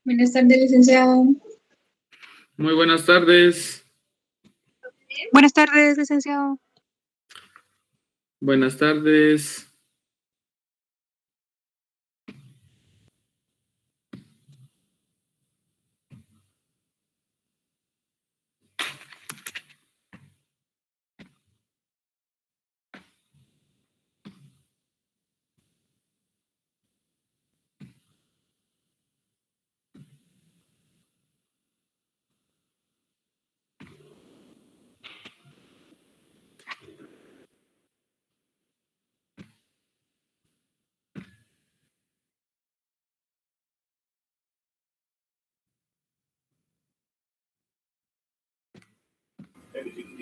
Buenas tardes, licenciado. Muy buenas tardes. Buenas tardes, licenciado. Buenas tardes.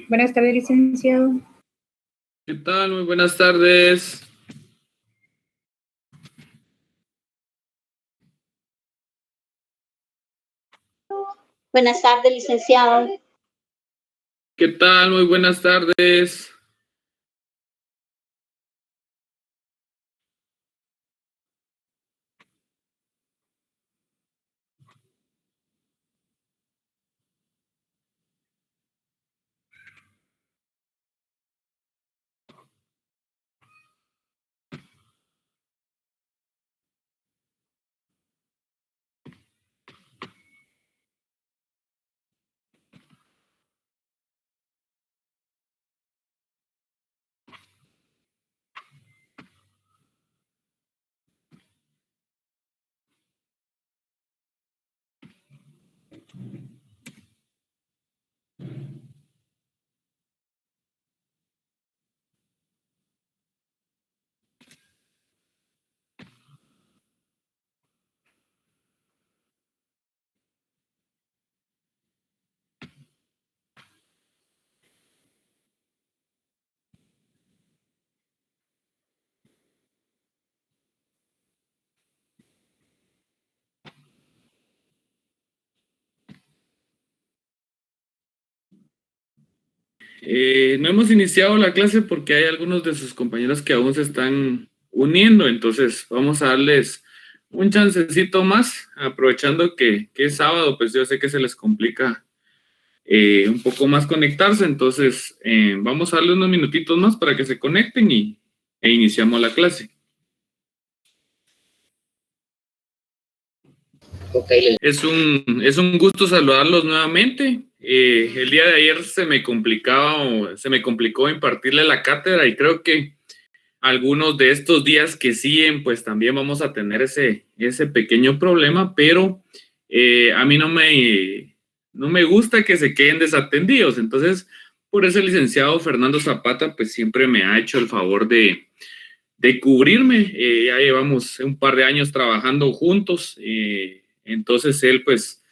Buenas tardes, licenciado. ¿Qué tal? Muy buenas tardes. Buenas tardes, licenciado. ¿Qué tal? Muy buenas tardes. No hemos iniciado la clase porque hay algunos de sus compañeros que aún se están uniendo, entonces vamos a darles un chancecito más, aprovechando que es sábado, pues yo sé que se les complica un poco más conectarse, entonces vamos a darle unos minutitos más para que se conecten e iniciamos la clase. Es un gusto saludarlos nuevamente. El día de ayer se me complicó impartirle la cátedra y creo que algunos de estos días que siguen, pues también vamos a tener ese pequeño problema, pero a mí no me gusta que se queden desatendidos. Entonces, por eso el licenciado Fernando Zapata, pues siempre me ha hecho el favor de cubrirme. Ya llevamos un par de años trabajando juntos. Entonces él pues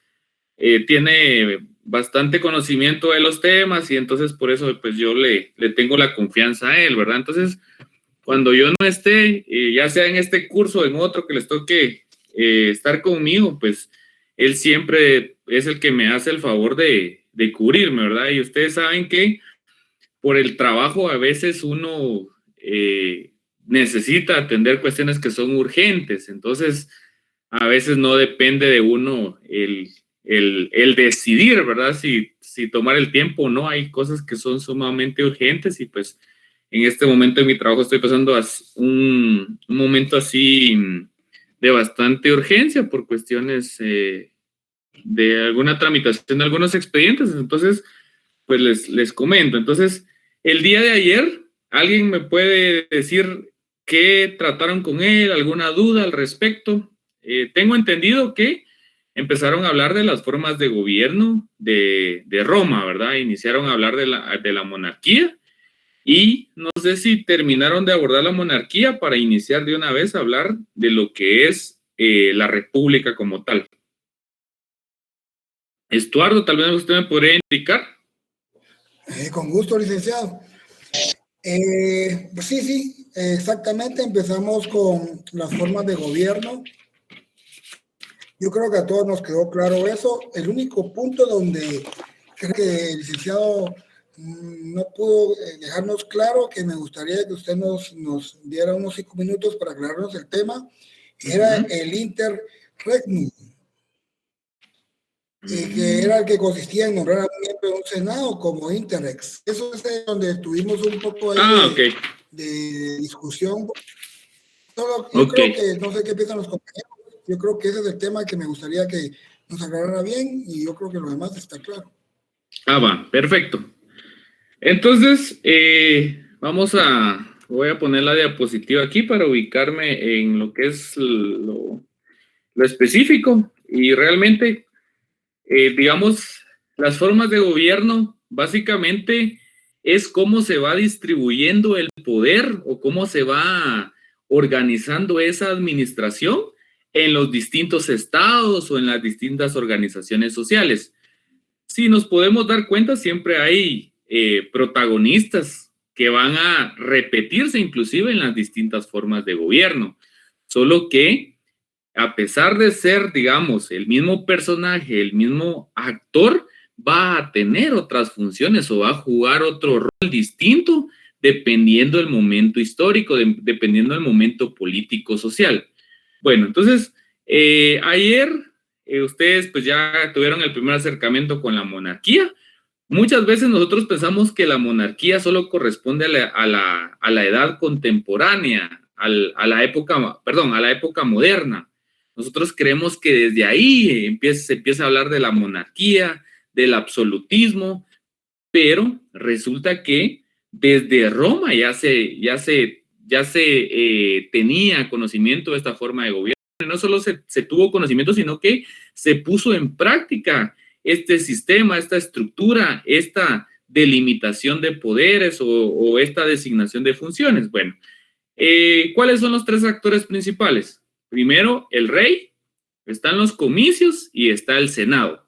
tiene bastante conocimiento de los temas y entonces por eso pues yo le tengo la confianza a él, ¿verdad? Entonces cuando yo no esté, ya sea en este curso o en otro que les toque estar conmigo, pues él siempre es el que me hace el favor de cubrirme, ¿verdad? Y ustedes saben que por el trabajo a veces uno necesita atender cuestiones que son urgentes, entonces a veces no depende de uno el decidir, ¿verdad? Si tomar el tiempo o no. Hay cosas que son sumamente urgentes y pues en este momento de mi trabajo estoy pasando un momento así de bastante urgencia por cuestiones de alguna tramitación de algunos expedientes. Entonces, pues les comento. Entonces, el día de ayer, ¿alguien me puede decir qué trataron con él? ¿Alguna duda al respecto? Tengo entendido que empezaron a hablar de las formas de gobierno de Roma, ¿verdad? Iniciaron a hablar de la monarquía y no sé si terminaron de abordar la monarquía para iniciar de una vez a hablar de lo que es la república como tal. Estuardo, tal vez usted me podría indicar. Con gusto, licenciado. Pues sí, exactamente. Empezamos con las formas de gobierno. Yo creo que a todos nos quedó claro eso. El único punto donde creo que el licenciado no pudo dejarnos claro, que me gustaría que usted nos diera unos 5 minutos para aclararnos el tema, era el interregnum. que era el que consistía en nombrar a un miembro de un senado como Interrex. Eso es donde tuvimos un poco ahí de discusión. Yo creo que, no sé qué piensan los compañeros, yo creo que ese es el tema que me gustaría que nos aclarara bien y yo creo que lo demás está claro. Va, perfecto. Entonces, voy a poner la diapositiva aquí para ubicarme en lo que es lo específico y realmente, digamos, las formas de gobierno básicamente es cómo se va distribuyendo el poder o cómo se va organizando esa administración en los distintos estados o en las distintas organizaciones sociales. Si nos podemos dar cuenta, siempre hay protagonistas que van a repetirse inclusive en las distintas formas de gobierno, solo que a pesar de ser, digamos, el mismo personaje, el mismo actor, va a tener otras funciones o va a jugar otro rol distinto dependiendo del momento histórico, dependiendo del momento político-social. Bueno, entonces, ayer ustedes pues ya tuvieron el primer acercamiento con la monarquía. Muchas veces nosotros pensamos que la monarquía solo corresponde a la edad contemporánea, a la época moderna. Nosotros creemos que desde ahí se empieza a hablar de la monarquía, del absolutismo, pero resulta que desde Roma ya se tenía conocimiento de esta forma de gobierno. No solo se tuvo conocimiento, sino que se puso en práctica este sistema, esta estructura, esta delimitación de poderes o esta designación de funciones. Bueno, ¿cuáles son los tres actores principales? Primero, el rey, están los comicios y está el Senado.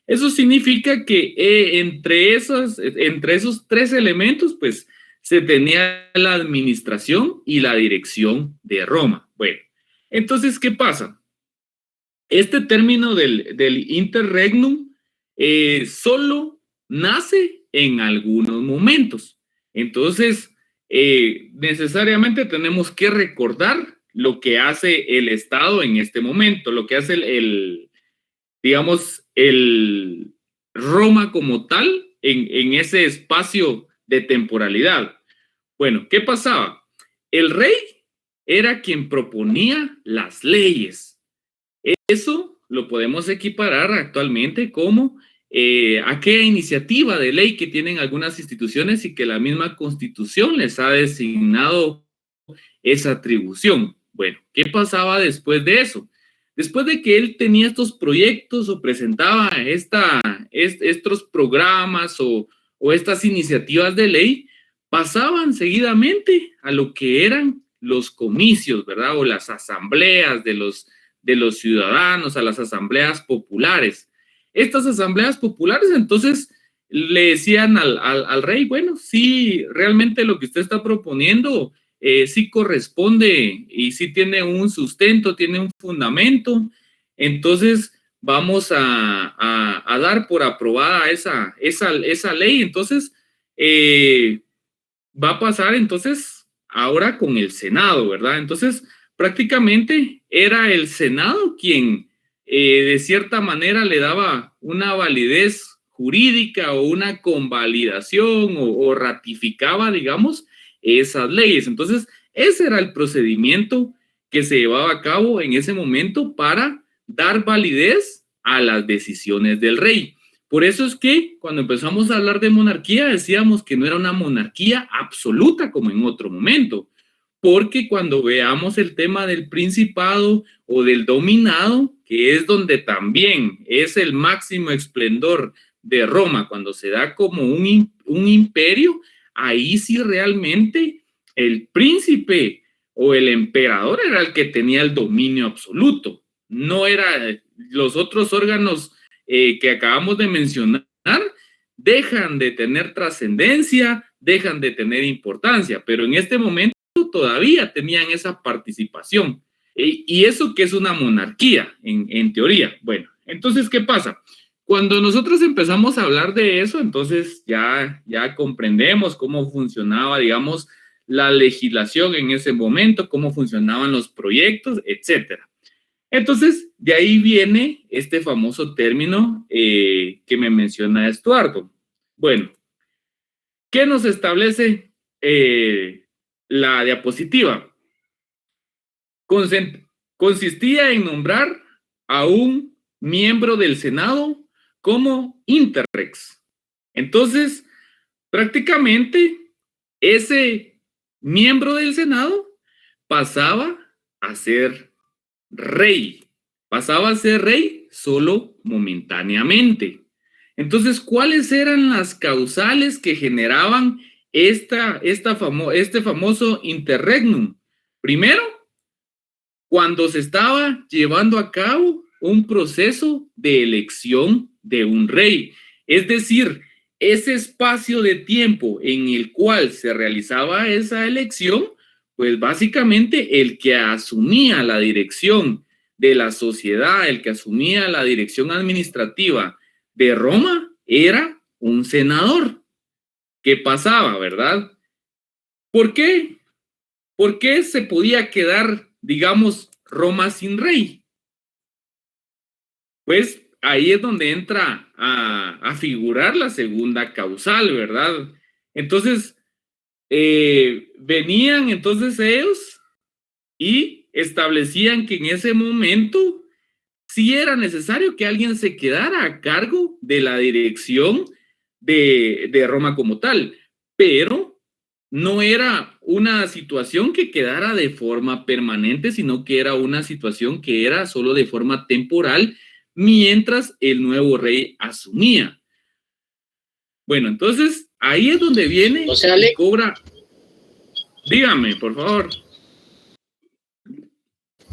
Eso significa que entre esos tres elementos, pues, se tenía la administración y la dirección de Roma. Bueno, entonces, ¿qué pasa? Este término del interregnum solo nace en algunos momentos. Entonces, necesariamente tenemos que recordar lo que hace el Estado en este momento, lo que hace digamos, el Roma como tal en ese espacio de temporalidad. Bueno, ¿qué pasaba? El rey era quien proponía las leyes. Eso lo podemos equiparar actualmente como aquella iniciativa de ley que tienen algunas instituciones y que la misma Constitución les ha designado esa atribución. Bueno, ¿qué pasaba después de eso? Después de que él tenía estos proyectos o presentaba estos programas o estas iniciativas de ley, pasaban seguidamente a lo que eran los comicios, ¿verdad? O las asambleas de los ciudadanos, a las asambleas populares. Estas asambleas populares, entonces, le decían al rey, bueno, sí, realmente lo que usted está proponiendo sí corresponde y sí tiene un sustento, tiene un fundamento, entonces vamos a dar por aprobada esa ley. Entonces, va a pasar entonces ahora con el Senado, ¿verdad? Entonces, prácticamente era el Senado quien de cierta manera le daba una validez jurídica o una convalidación o ratificaba, digamos, esas leyes. Entonces, ese era el procedimiento que se llevaba a cabo en ese momento para dar validez a las decisiones del rey. Por eso es que cuando empezamos a hablar de monarquía decíamos que no era una monarquía absoluta como en otro momento, porque cuando veamos el tema del principado o del dominado, que es donde también es el máximo esplendor de Roma, cuando se da como un imperio, ahí sí realmente el príncipe o el emperador era el que tenía el dominio absoluto. No era los otros órganos que acabamos de mencionar, dejan de tener trascendencia, dejan de tener importancia, pero en este momento todavía tenían esa participación. Y eso que es una monarquía, en teoría. Bueno, entonces, ¿qué pasa? Cuando nosotros empezamos a hablar de eso, entonces ya comprendemos cómo funcionaba, digamos, la legislación en ese momento, cómo funcionaban los proyectos, etcétera. Entonces, de ahí viene este famoso término que me menciona Estuardo. Bueno, ¿qué nos establece la diapositiva? Consistía en nombrar a un miembro del Senado como interrex. Entonces, prácticamente, ese miembro del Senado pasaba a ser rey. Pasaba a ser rey solo momentáneamente. Entonces, ¿cuáles eran las causales que generaban este famoso interregnum? Primero, cuando se estaba llevando a cabo un proceso de elección de un rey. Es decir, ese espacio de tiempo en el cual se realizaba esa elección, pues básicamente el que asumía la dirección de la sociedad, el que asumía la dirección administrativa de Roma, era un senador. ¿Qué pasaba, verdad? ¿Por qué? ¿Por qué se podía quedar, digamos, Roma sin rey? Pues ahí es donde entra a figurar la segunda causal, ¿verdad? Entonces, venían entonces ellos y establecían que en ese momento sí era necesario que alguien se quedara a cargo de la dirección de Roma como tal, pero no era una situación que quedara de forma permanente, sino que era una situación que era solo de forma temporal mientras el nuevo rey asumía. Bueno, entonces ahí es donde viene y cobra. Dígame, por favor.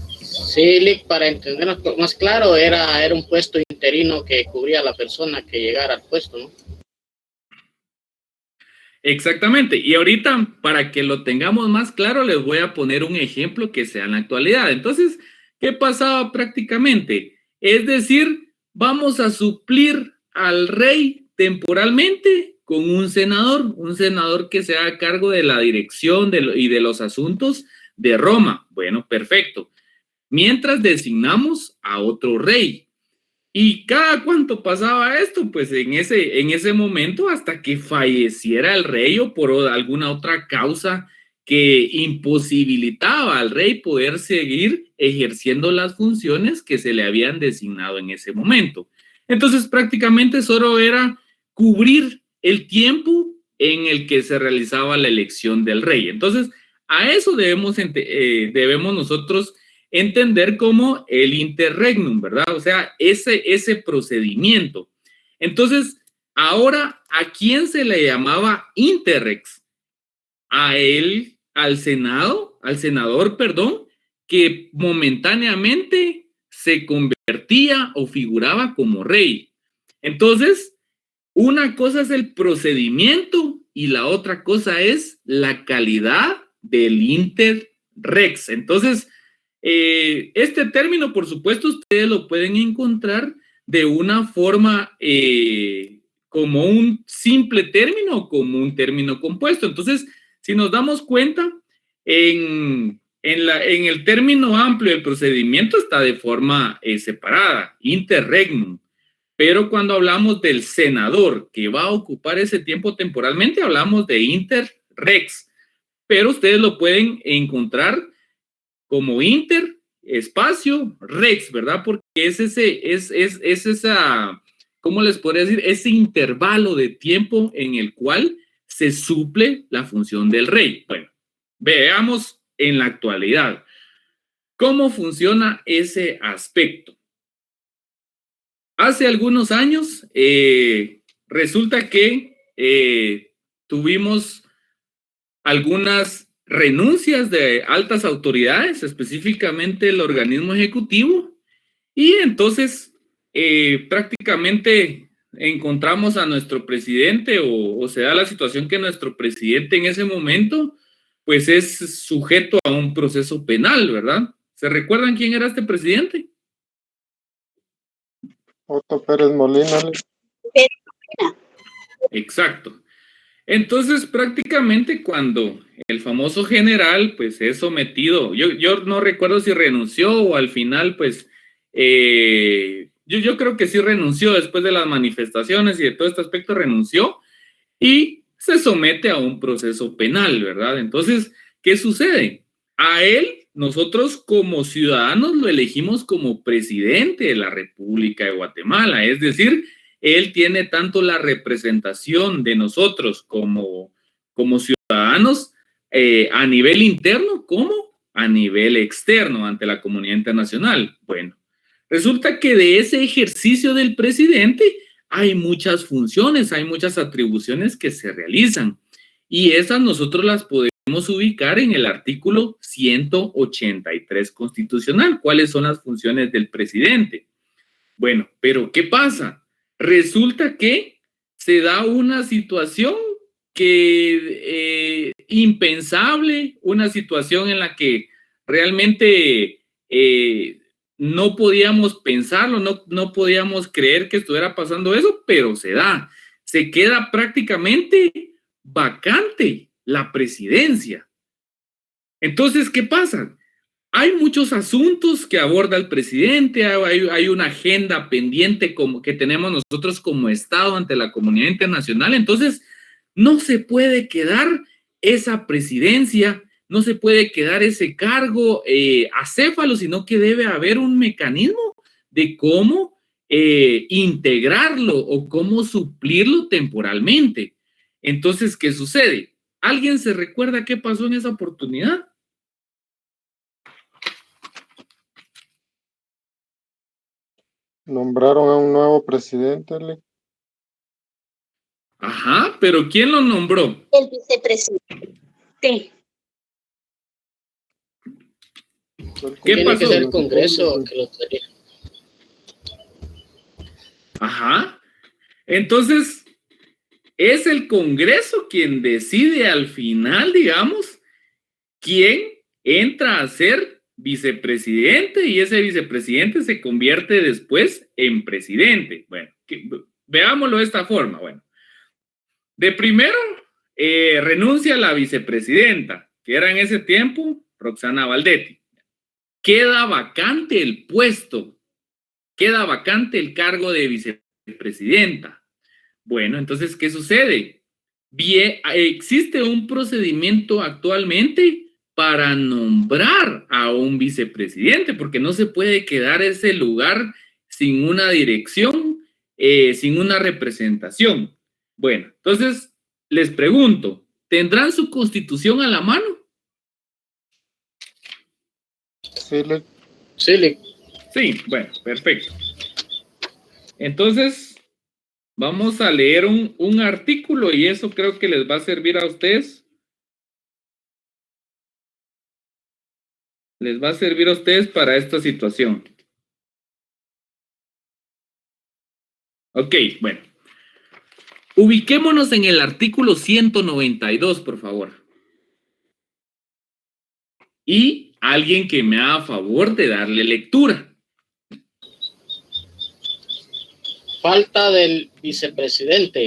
Sí, Lick, para entendernos más claro, era un puesto interino que cubría a la persona que llegara al puesto, ¿no? Exactamente. Y ahorita, para que lo tengamos más claro, les voy a poner un ejemplo que sea en la actualidad. Entonces, ¿qué pasaba prácticamente? Es decir, vamos a suplir al rey temporalmente con un senador que se haga cargo de la dirección y de los asuntos de Roma. Bueno, perfecto. Mientras designamos a otro rey. ¿Y cada cuánto pasaba esto? Pues en ese momento hasta que falleciera el rey o por alguna otra causa que imposibilitaba al rey poder seguir ejerciendo las funciones que se le habían designado en ese momento. Entonces prácticamente solo era cubrir el tiempo en el que se realizaba la elección del rey. Entonces a eso debemos nosotros entender como el interregnum, ¿verdad? O sea, ese procedimiento. Entonces, ahora, ¿a quién se le llamaba interrex? A él, al senador, perdón, que momentáneamente se convertía o figuraba como rey. Entonces, una cosa es el procedimiento y la otra cosa es la calidad del interrex. Entonces, este término, por supuesto, ustedes lo pueden encontrar de una forma como un simple término o como un término compuesto. Entonces, si nos damos cuenta, en el término amplio el procedimiento está de forma separada, interregnum. Pero cuando hablamos del senador que va a ocupar ese tiempo temporalmente, hablamos de interrex. Pero ustedes lo pueden encontrar como inter, espacio, rex, ¿verdad? Porque es esa, ¿cómo les podría decir? Ese intervalo de tiempo en el cual se suple la función del rey. Bueno, veamos en la actualidad cómo funciona ese aspecto. Hace algunos años, resulta que tuvimos algunas renuncias de altas autoridades, específicamente el organismo ejecutivo, y entonces prácticamente encontramos a nuestro presidente o se da la situación que nuestro presidente en ese momento pues es sujeto a un proceso penal, ¿verdad? ¿Se recuerdan quién era este presidente? Otto Pérez Molina. Exacto. Entonces, prácticamente cuando el famoso general, pues, es sometido, yo no recuerdo si renunció o al final, pues, yo creo que sí renunció después de las manifestaciones y de todo este aspecto, renunció y se somete a un proceso penal, ¿verdad? Entonces, ¿qué sucede? A él, nosotros como ciudadanos lo elegimos como presidente de la República de Guatemala, es decir, él tiene tanto la representación de nosotros como ciudadanos a nivel interno como a nivel externo ante la comunidad internacional. Bueno, resulta que de ese ejercicio del presidente hay muchas funciones, hay muchas atribuciones que se realizan y esas nosotros las podemos ubicar en el artículo 183 constitucional. ¿Cuáles son las funciones del presidente? Bueno, pero ¿qué pasa? Resulta que se da una situación que impensable, una situación en la que realmente no podíamos pensarlo, no podíamos creer que estuviera pasando eso, pero se da. Se queda prácticamente vacante la presidencia. Entonces, ¿qué pasa? Hay muchos asuntos que aborda el presidente, hay una agenda pendiente que tenemos nosotros como Estado ante la comunidad internacional, entonces no se puede quedar esa presidencia, no se puede quedar ese cargo acéfalo, sino que debe haber un mecanismo de cómo integrarlo o cómo suplirlo temporalmente. Entonces, ¿qué sucede? ¿Alguien se recuerda qué pasó en esa oportunidad? Nombraron a un nuevo presidente, Ajá, pero ¿quién lo nombró? El vicepresidente. ¿Qué Tiene pasó? que ser el Congreso que lo trae. Ajá. Entonces, es el Congreso quien decide al final, digamos, quién entra a ser vicepresidente y ese vicepresidente se convierte después en presidente. Bueno, veámoslo de esta forma. Bueno, de primero renuncia la vicepresidenta, que era en ese tiempo Roxana Valdetti. Queda vacante el puesto, queda vacante el cargo de vicepresidenta. Bueno, entonces, ¿qué sucede? Bien, existe un procedimiento actualmente para nombrar a un vicepresidente, porque no se puede quedar ese lugar sin una dirección, sin una representación. Bueno, entonces, les pregunto, ¿tendrán su constitución a la mano? Sí, bueno, perfecto. Entonces, vamos a leer un artículo y eso creo que les va a servir a ustedes. Les va a servir a ustedes para esta situación. Ok, bueno. Ubiquémonos en el artículo 192, por favor. Y alguien que me haga favor de darle lectura. Falta del vicepresidente.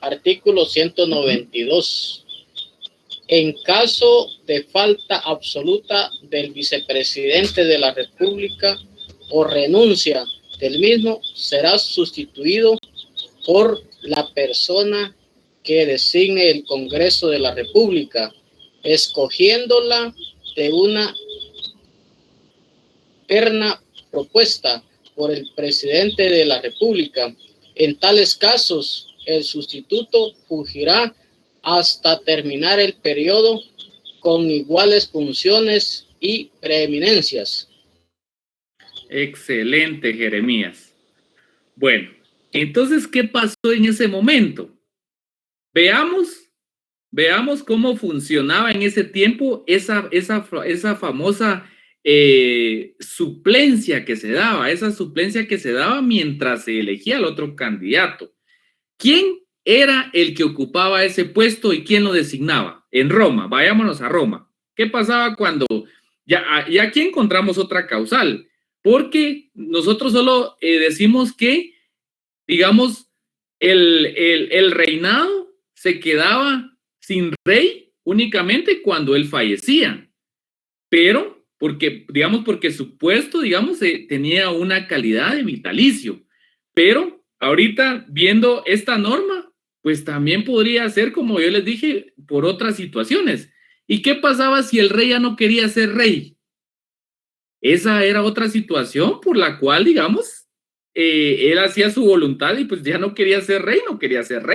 Artículo 192. En caso de falta absoluta del vicepresidente de la República o renuncia del mismo, será sustituido por la persona que designe el Congreso de la República, escogiéndola de una terna propuesta por el presidente de la República. En tales casos, el sustituto fungirá hasta terminar el periodo con iguales funciones y preeminencias. Excelente, Jeremías. Bueno, entonces, ¿qué pasó en ese momento? Veamos cómo funcionaba en ese tiempo esa famosa suplencia que se daba, mientras se elegía al otro candidato. ¿Quién era el que ocupaba ese puesto y quién lo designaba? En Roma, vayámonos a Roma. ¿Qué pasaba cuando ya aquí encontramos otra causal? Porque nosotros solo decimos que, digamos, el reinado se quedaba sin rey únicamente cuando él fallecía, pero porque su puesto, tenía una calidad de vitalicio. Pero ahorita, viendo esta norma, pues también podría ser, como yo les dije, por otras situaciones. ¿Y qué pasaba si el rey ya no quería ser rey? Esa era otra situación por la cual, él hacía su voluntad y pues ya no quería ser rey,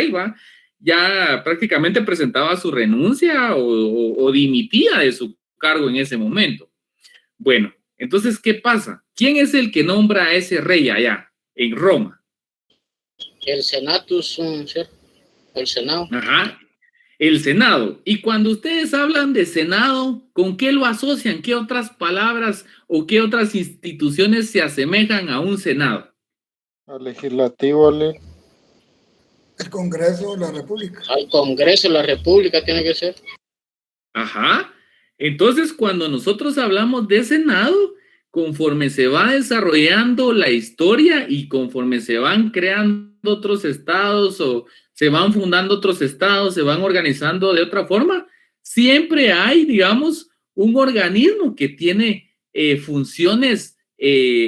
¿va? Ya prácticamente presentaba su renuncia o dimitía de su cargo en ese momento. Bueno, entonces, ¿qué pasa? ¿Quién es el que nombra a ese rey allá en Roma? El Senatus, el Senado. Ajá, el Senado. Y cuando ustedes hablan de Senado, ¿con qué lo asocian? ¿Qué otras palabras o qué otras instituciones se asemejan a un Senado? Al legislativo, El Congreso de la República. Al Congreso de la República tiene que ser. Ajá. Entonces, cuando nosotros hablamos de Senado, conforme se va desarrollando la historia y conforme se van creando otros estados o se van fundando otros estados, se van organizando de otra forma, siempre hay, un organismo que tiene funciones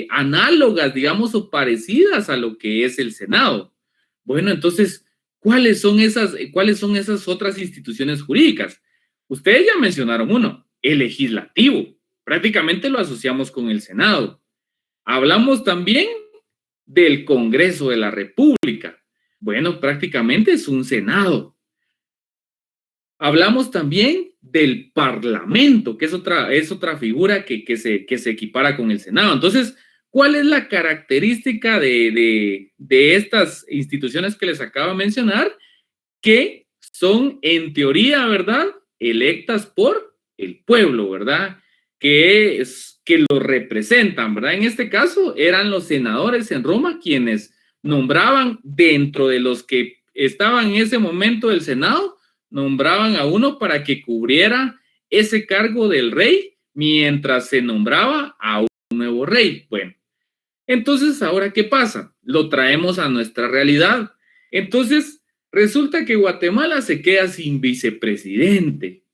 análogas, o parecidas a lo que es el Senado. Bueno, entonces, ¿cuáles son esas otras instituciones jurídicas? Ustedes ya mencionaron uno, el legislativo. Prácticamente lo asociamos con el Senado. Hablamos también del Congreso de la República. Bueno, prácticamente es un Senado. Hablamos también del Parlamento, que es otra figura que se equipara con el Senado. Entonces, ¿cuál es la característica de estas instituciones que les acabo de mencionar? Que son, en teoría, ¿verdad?, electas por el pueblo, ¿verdad?, que lo representan, ¿verdad? En este caso eran los senadores en Roma quienes nombraban, dentro de los que estaban en ese momento del Senado, nombraban a uno para que cubriera ese cargo del rey mientras se nombraba a un nuevo rey. Bueno, entonces, ¿ahora qué pasa? Lo traemos a nuestra realidad. Entonces, resulta que Guatemala se queda sin vicepresidente.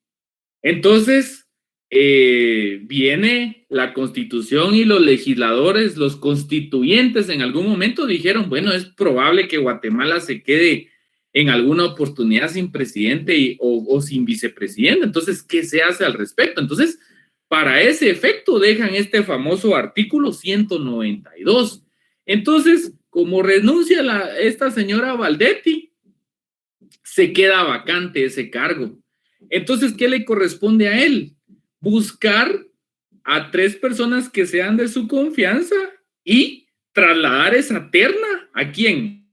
Entonces, viene la Constitución y los legisladores, los constituyentes en algún momento dijeron, bueno, es probable que Guatemala se quede en alguna oportunidad sin presidente o sin vicepresidente. Entonces, ¿qué se hace al respecto? Entonces, para ese efecto dejan este famoso artículo 192. Entonces, como renuncia esta señora Valdetti, se queda vacante ese cargo. Entonces, ¿qué le corresponde a él? Buscar a 3 personas que sean de su confianza y trasladar esa terna. ¿A quién?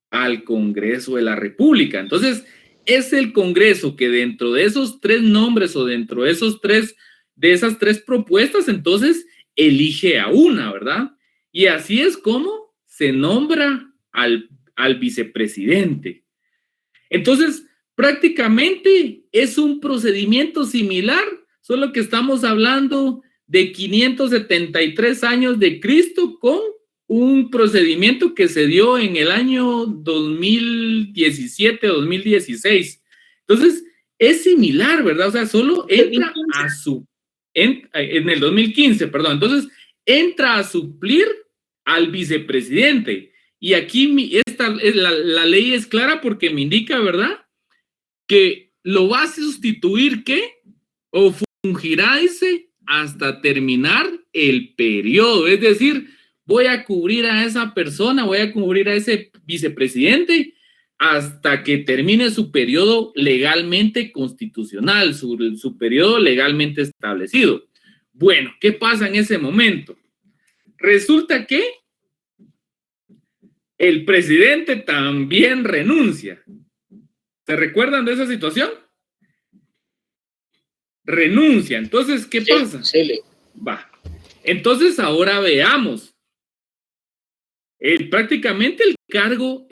Al Congreso de la República. Entonces, es el Congreso que dentro de esos 3 nombres o dentro de esas 3 propuestas, entonces elige a una, ¿verdad? Y así es como se nombra al vicepresidente. Entonces, prácticamente es un procedimiento similar, solo que estamos hablando de 573 años de Cristo con un procedimiento que se dio en el año 2017-2016. Entonces, es similar, ¿verdad? O sea, solo entra en el 2015, perdón. Entonces, entra a suplir al vicepresidente. Y aquí la ley es clara porque me indica, ¿verdad?, que lo va a sustituir, ¿qué? O fungirá, dice, hasta terminar el periodo. Es decir, voy a cubrir a esa persona, voy a cubrir a ese vicepresidente hasta que termine su periodo legalmente constitucional, su periodo legalmente establecido. Bueno, ¿qué pasa en ese momento? Resulta que el presidente también renuncia. ¿Se recuerdan de esa situación? Renuncia. Entonces, ¿qué pasa? Sí. Va. Entonces, ahora veamos. Prácticamente el cargo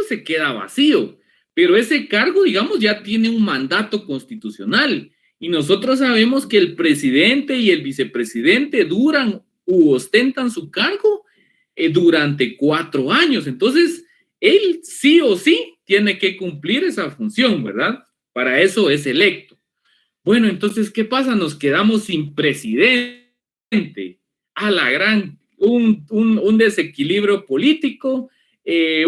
se queda vacío, pero ese cargo, digamos, ya tiene un mandato constitucional. Y nosotros sabemos que el presidente y el vicepresidente duran u ostentan su cargo durante 4 años. Entonces, él sí o sí tiene que cumplir esa función, ¿verdad? Para eso es electo. Bueno, entonces, ¿qué pasa? Nos quedamos sin presidente. A la gran, un desequilibrio político,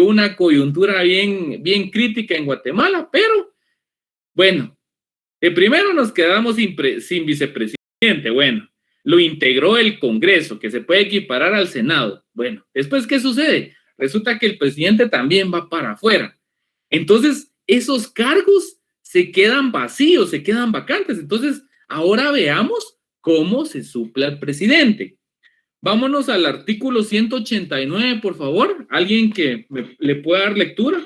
una coyuntura bien crítica en Guatemala, pero bueno, de primero nos quedamos sin vicepresidente. Bueno, lo integró el Congreso, que se puede equiparar al Senado. Bueno, después, ¿qué sucede? Resulta que el presidente también va para afuera. Entonces, esos cargos se quedan vacíos, se quedan vacantes. Entonces, ahora veamos cómo se suple al presidente. Vámonos al artículo 189, por favor. ¿Alguien que le pueda dar lectura?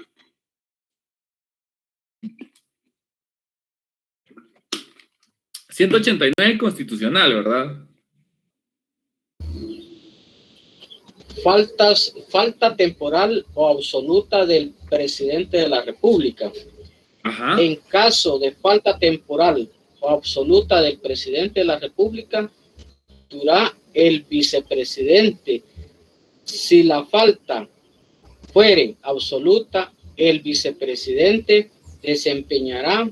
...189 constitucional, ¿verdad? Falta temporal o absoluta del presidente de la República. Ajá. En caso de falta temporal o absoluta del presidente de la República, actuará el vicepresidente. Si la falta fuere absoluta, el vicepresidente desempeñará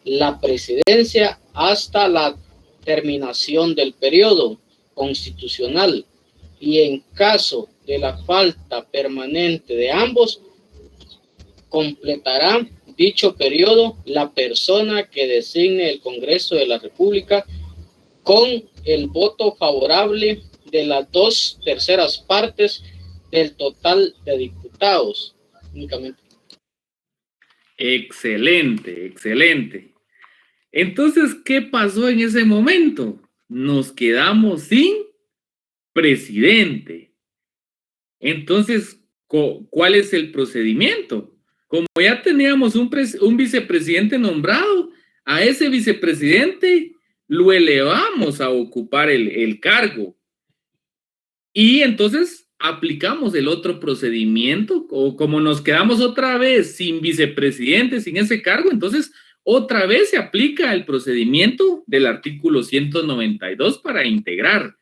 la presidencia hasta la terminación del periodo constitucional, y en caso de la falta permanente de ambos, completará dicho periodo la persona que designe el Congreso de la República con el voto favorable de las 2/3 partes del total de diputados únicamente. Excelente, excelente. Entonces, ¿qué pasó en ese momento? Nos quedamos sin presidente. Entonces, ¿cuál es el procedimiento? Como ya teníamos un vicepresidente nombrado, a ese vicepresidente lo elevamos a ocupar el cargo. Y entonces aplicamos el otro procedimiento, o como nos quedamos otra vez sin vicepresidente, sin ese cargo, entonces otra vez se aplica el procedimiento del artículo 192 para integrar.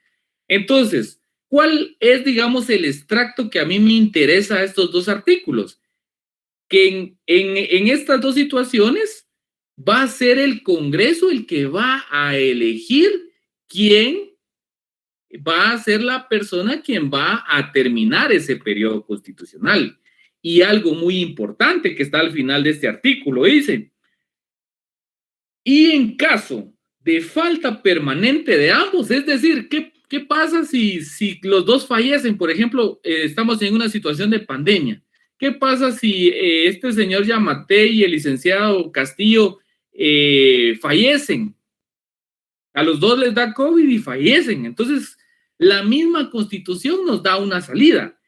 Entonces, ¿cuál es, digamos, el extracto que a mí me interesa a estos dos artículos? Que en estas dos situaciones va a ser el Congreso el que va a elegir quién va a ser la persona quien va a terminar ese periodo constitucional. Y algo muy importante que está al final de este artículo dice: y en caso de falta permanente de ambos, es decir, ¿qué pasa si los dos fallecen? Por ejemplo, estamos en una situación de pandemia. ¿Qué pasa si este señor Yamatei y el licenciado Castillo fallecen? A los dos les da COVID y fallecen. Entonces, la misma Constitución nos da una salida.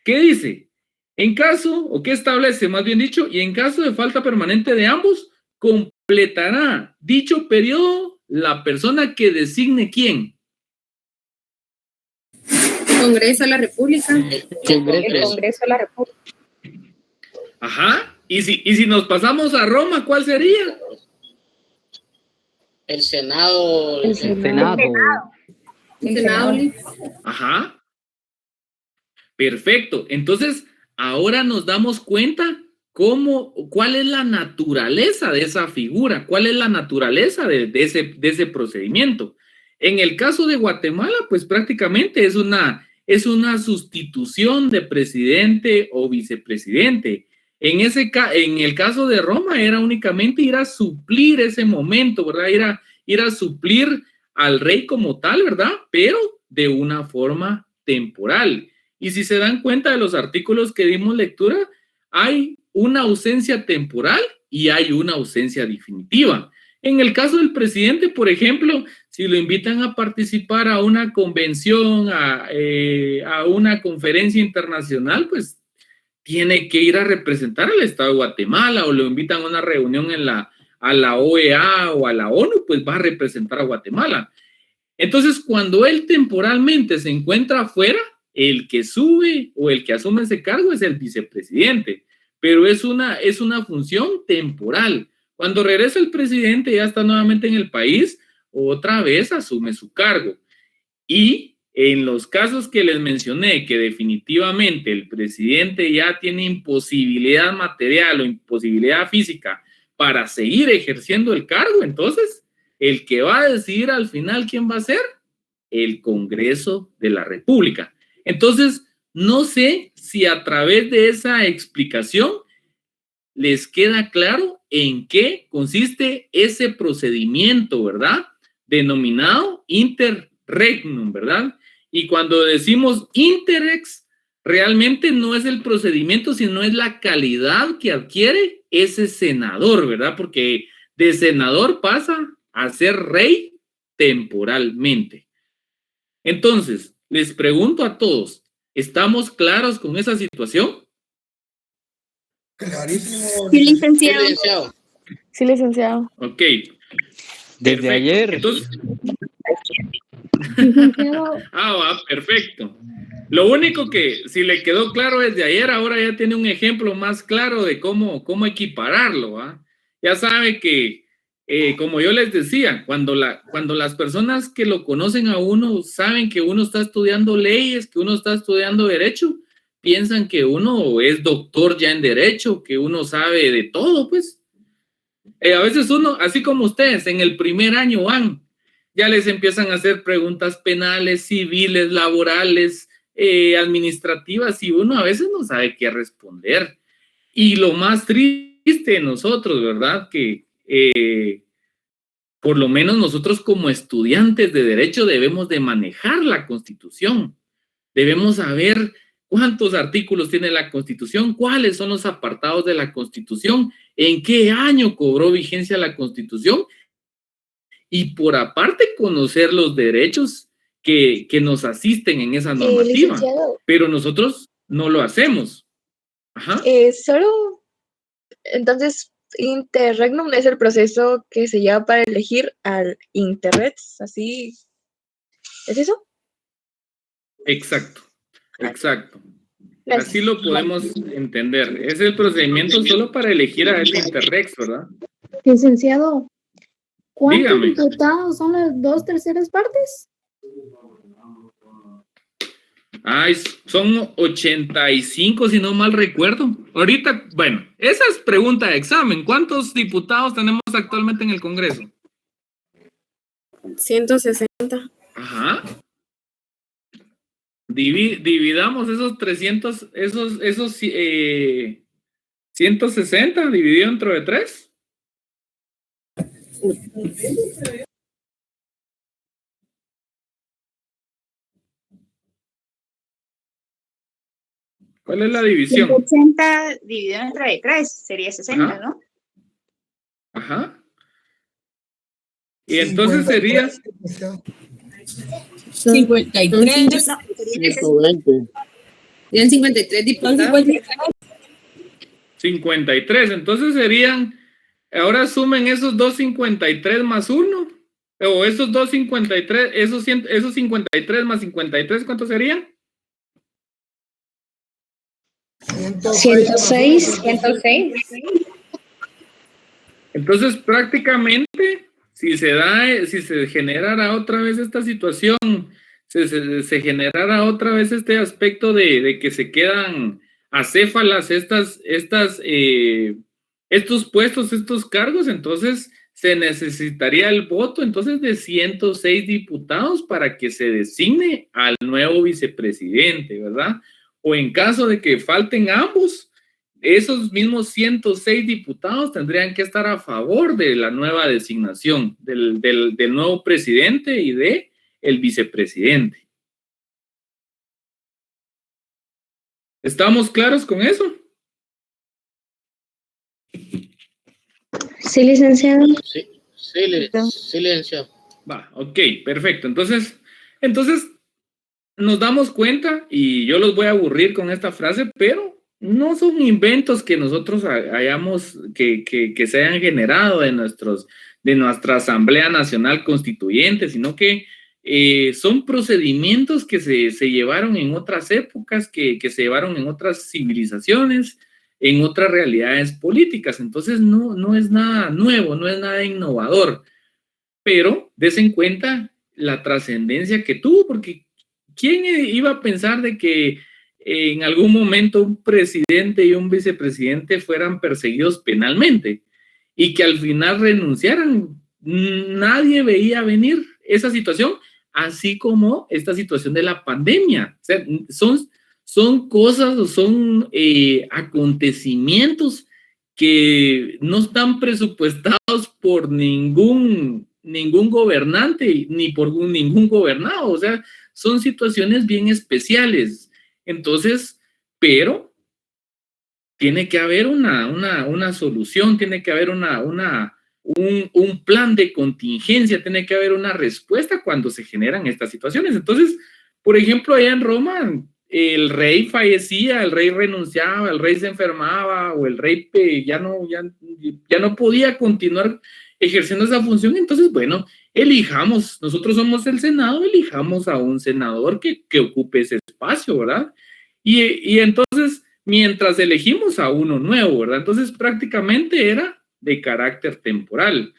¿Qué dice? En caso, o qué establece, más bien dicho, y en caso de falta permanente de ambos, completará dicho periodo la persona que designe ¿quién? Congreso de la República. Congreso. El Congreso de la República. Ajá. Y si nos pasamos a Roma, ¿cuál sería? El Senado. El Senado. El Senado. Ajá. Perfecto. Entonces, ahora nos damos cuenta cuál es la naturaleza de esa figura, cuál es la naturaleza de ese procedimiento. En el caso de Guatemala, pues prácticamente es una sustitución de presidente o vicepresidente. En el caso de Roma era únicamente ir a suplir ese momento, ¿verdad? Ir a suplir al rey como tal, ¿verdad? Pero de una forma temporal. Y si se dan cuenta de los artículos que dimos lectura, hay una ausencia temporal y hay una ausencia definitiva. En el caso del presidente, por ejemplo, si lo invitan a participar a una convención, a una conferencia internacional, pues tiene que ir a representar al Estado de Guatemala, o lo invitan a una reunión a la OEA o a la ONU, pues va a representar a Guatemala. Entonces, cuando él temporalmente se encuentra afuera, el que sube o el que asume ese cargo es el vicepresidente, pero es una función temporal. Cuando regresa el presidente, ya está nuevamente en el país, otra vez asume su cargo. Y En los casos que les mencioné, que definitivamente el presidente ya tiene imposibilidad material o imposibilidad física para seguir ejerciendo el cargo, entonces el que va a decidir al final quién va a ser, el Congreso de la República. Entonces, no sé si a través de esa explicación les queda claro en qué consiste ese procedimiento, ¿verdad? Denominado interregnum, ¿verdad? Y cuando decimos interrex, realmente no es el procedimiento, sino es la calidad que adquiere ese senador, ¿verdad? Porque de senador pasa a ser rey temporalmente. Entonces, les pregunto a todos, ¿estamos claros con esa situación? Clarísimo. Sí, licenciado. Licenciado. Sí, licenciado. Ok. Desde Perfecto. ayer. Entonces, va, perfecto. Lo único que, si le quedó claro desde ayer, ahora ya tiene un ejemplo más claro de cómo equipararlo, ¿va? Ya sabe que, como yo les decía, cuando las personas que lo conocen a uno saben que uno está estudiando leyes, que uno está estudiando derecho, piensan que uno es doctor ya en derecho, que uno sabe de todo, pues. A veces uno, así como ustedes, en el primer año ya les empiezan a hacer preguntas penales, civiles, laborales, administrativas, y uno a veces no sabe qué responder. Y lo más triste de nosotros, ¿verdad? Que por lo menos nosotros como estudiantes de derecho debemos de manejar la Constitución. Debemos saber cuántos artículos tiene la Constitución, cuáles son los apartados de la Constitución, en qué año cobró vigencia la Constitución, y por aparte conocer los derechos que nos asisten en esa normativa. Pero nosotros no lo hacemos. Ajá. Solo, entonces, interregnum es el proceso que se lleva para elegir al interrex, ¿así? ¿Es eso? Exacto. Gracias. Así lo podemos entender. Es el procedimiento solo para elegir a el interrex, ¿verdad? Licenciado, ¿cuántos Dígame. diputados son las 2/3 partes? Ay, son 85, si no mal recuerdo. Ahorita, bueno, esa es pregunta de examen. ¿Cuántos diputados tenemos actualmente en el Congreso? 160. Ajá. Dividamos esos 300, esos 160 dividido entre 3. ¿Cuál es la división? 80 dividido entre 3 sería 60, Ajá. ¿no? Ajá. Y entonces sería 53. 120. Serían 53 diputados. 53. Entonces serían, ahora sumen esos 253 más 1. O esos 253, esos 53 más 53, ¿cuántos serían? 106. 106. Entonces, prácticamente, si se generara otra vez esta situación, se generara otra vez este aspecto de que se quedan acéfalas estos puestos, estos cargos, entonces se necesitaría el voto entonces de 106 diputados para que se designe al nuevo vicepresidente, ¿verdad? O en caso de que falten ambos, esos mismos 106 diputados tendrían que estar a favor de la nueva designación del nuevo presidente y de el vicepresidente. ¿Estamos claros con eso? Sí, licenciado. Sí, licenciado. Va, ok, perfecto. Entonces nos damos cuenta, y yo los voy a aburrir con esta frase, pero no son inventos que nosotros hayamos, que se hayan generado de nuestra Asamblea Nacional Constituyente, sino que son procedimientos que se llevaron en otras épocas, que se llevaron en otras civilizaciones, en otras realidades políticas. Entonces no es nada nuevo, no es nada innovador, pero des en cuenta la trascendencia que tuvo, porque ¿quién iba a pensar de que en algún momento un presidente y un vicepresidente fueran perseguidos penalmente y que al final renunciaran? Nadie veía venir esa situación, así como esta situación de la pandemia. O sea, son cosas o son acontecimientos que no están presupuestados por ningún gobernante ni por ningún gobernado. O sea, son situaciones bien especiales. Entonces, pero tiene que haber una solución, tiene que haber un plan de contingencia, tiene que haber una respuesta cuando se generan estas situaciones. Entonces, por ejemplo, allá en Roma, el rey fallecía, el rey renunciaba, el rey se enfermaba o el rey ya no podía continuar ejerciendo esa función. Entonces, bueno, elijamos, nosotros somos el Senado, elijamos a un senador que ocupe ese espacio, ¿verdad? Y entonces, mientras elegimos a uno nuevo, ¿verdad? Entonces, prácticamente era de carácter temporal.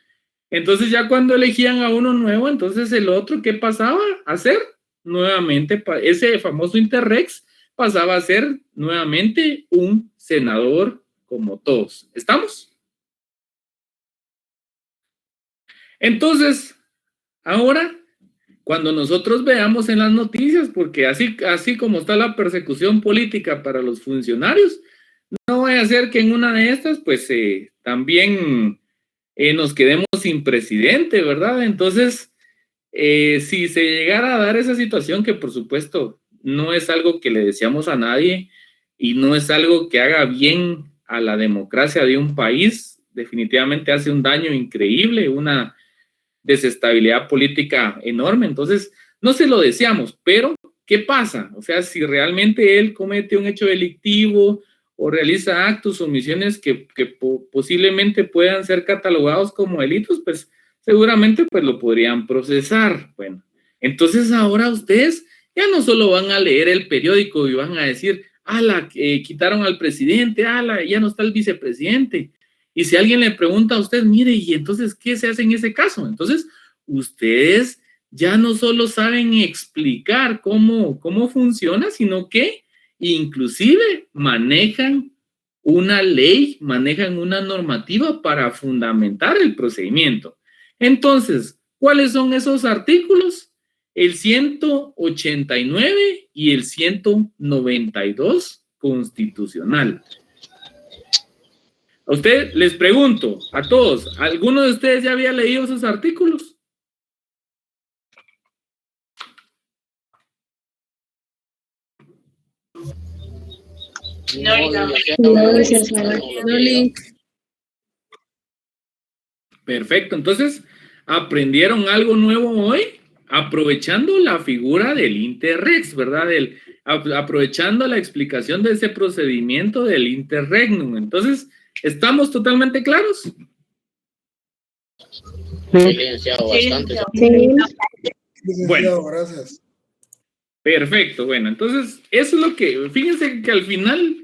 Entonces, ya cuando elegían a uno nuevo, entonces el otro, ¿qué pasaba a ser? Nuevamente, ese famoso interrex pasaba a ser nuevamente un senador como todos. ¿Estamos? Entonces, ahora, cuando nosotros veamos en las noticias, porque así como está la persecución política para los funcionarios, no vaya a ser que en una de estas, pues también nos quedemos sin presidente, ¿verdad? Entonces, si se llegara a dar esa situación, que por supuesto no es algo que le deseamos a nadie y no es algo que haga bien a la democracia de un país, definitivamente hace un daño increíble, una desestabilidad política enorme. Entonces, no se lo deseamos, pero ¿qué pasa? O sea, si realmente él comete un hecho delictivo o realiza actos o omisiones que posiblemente puedan ser catalogados como delitos, pues seguramente pues lo podrían procesar. Bueno, entonces ahora ustedes ya no solo van a leer el periódico y van a decir, ala, quitaron al presidente, ala, ya no está el vicepresidente. Y si alguien le pregunta a usted, mire, ¿y entonces qué se hace en ese caso? Entonces, ustedes ya no solo saben explicar cómo funciona, sino que inclusive manejan una ley, manejan una normativa para fundamentar el procedimiento. Entonces, ¿cuáles son esos artículos? El 189 y el 192 constitucional. A usted les pregunto, a todos, ¿alguno de ustedes ya había leído esos artículos? Perfecto, entonces, ¿aprendieron algo nuevo hoy? Aprovechando la figura del interrex, ¿verdad? Aprovechando la explicación de ese procedimiento del interregnum. Entonces, ¿estamos totalmente claros? Silenciado bastante. Bueno, gracias. Perfecto, bueno, entonces, eso es lo que, fíjense que al final,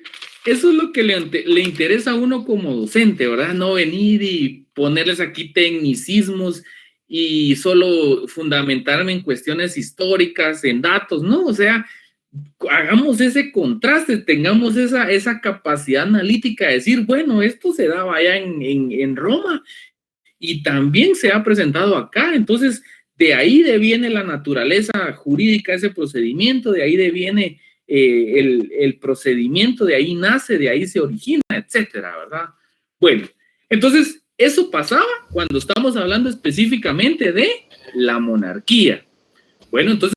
eso es lo que le interesa a uno como docente, ¿verdad? No venir y ponerles aquí tecnicismos y solo fundamentarme en cuestiones históricas, en datos, ¿no? O sea, hagamos ese contraste, tengamos esa capacidad analítica de decir, bueno, esto se daba allá en Roma y también se ha presentado acá. Entonces, de ahí deviene la naturaleza jurídica, ese procedimiento, de ahí deviene el procedimiento, de ahí nace, de ahí se origina, etcétera, ¿verdad? Bueno, entonces, eso pasaba cuando estamos hablando específicamente de la monarquía. Bueno, entonces,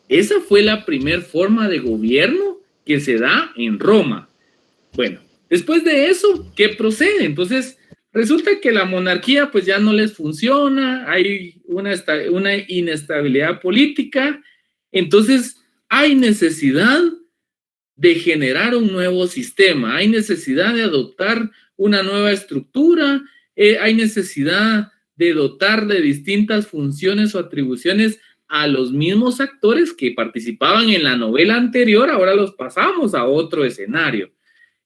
esa fue la primer forma de gobierno que se da en Roma. Bueno, después de eso, ¿qué procede? Entonces, resulta que la monarquía pues ya no les funciona, hay una inestabilidad política, entonces hay necesidad de generar un nuevo sistema, hay necesidad de adoptar una nueva estructura, hay necesidad de dotar de distintas funciones o atribuciones a los mismos actores que participaban en la novela anterior, ahora los pasamos a otro escenario.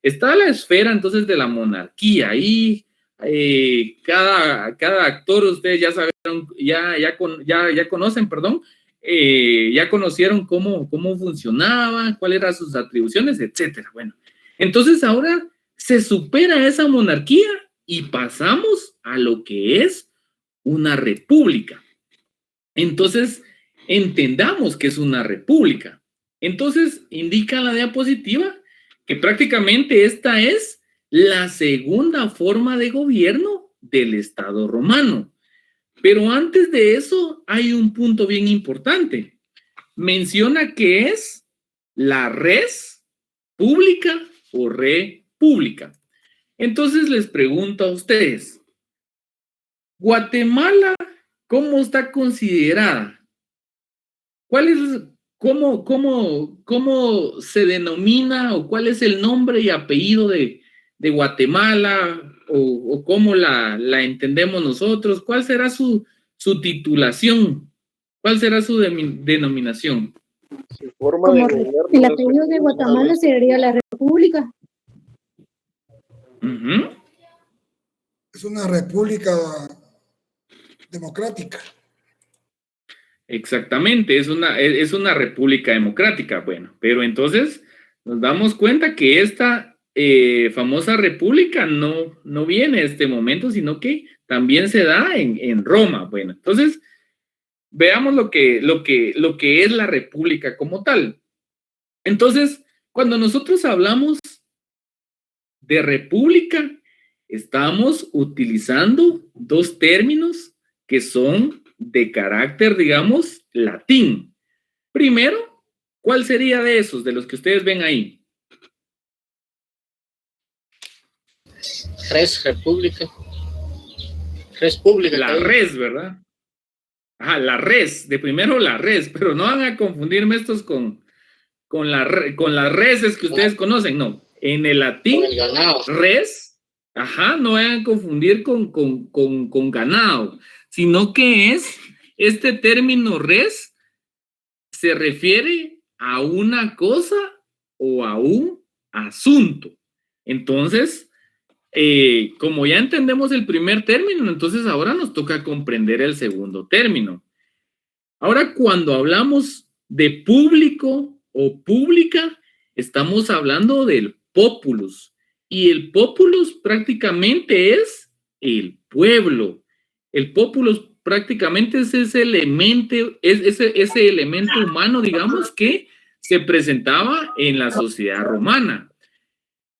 Está la esfera entonces de la monarquía y cada actor, ustedes ya saben, ya conocen, perdón, ya conocieron cómo funcionaba, cuáles eran sus atribuciones, etcétera. Bueno, entonces ahora se supera esa monarquía y pasamos a lo que es una república. Entonces, entendamos que es una república. Entonces, indica la diapositiva que prácticamente esta es la segunda forma de gobierno del Estado romano. Pero antes de eso, hay un punto bien importante. Menciona que es la res pública o república. Entonces, les pregunto a ustedes, Guatemala, ¿cómo está considerada? ¿Cuál es, cómo se denomina o cuál es el nombre y apellido de Guatemala o cómo la entendemos nosotros? ¿Cuál será su titulación? ¿Cuál será su denominación? Forma de Como gobierno el es apellido de Guatemala sería la República. Ujú. Es una república democrática. Exactamente, es una república democrática. Bueno, pero entonces nos damos cuenta que esta famosa república no viene a este momento, sino que también se da en Roma. Bueno, entonces veamos lo que es la república como tal. Entonces, cuando nosotros hablamos de república, estamos utilizando dos términos que son de carácter, digamos, latín. Primero, ¿cuál sería de esos, de los que ustedes ven ahí? Res República. Res Pública. La res, ¿verdad? Ajá, la res, de primero la res, pero no van a confundirme estos con las reses que ustedes conocen, no. En el latín, Con el ganado. res, ajá, no vayan a confundir con ganado, sino que este término res se refiere a una cosa o a un asunto. Entonces, como ya entendemos el primer término, entonces ahora nos toca comprender el segundo término. Ahora, cuando hablamos de público o pública, estamos hablando del populus. Y el populus prácticamente es el pueblo. El populus prácticamente es ese elemento humano, digamos, que se presentaba en la sociedad romana.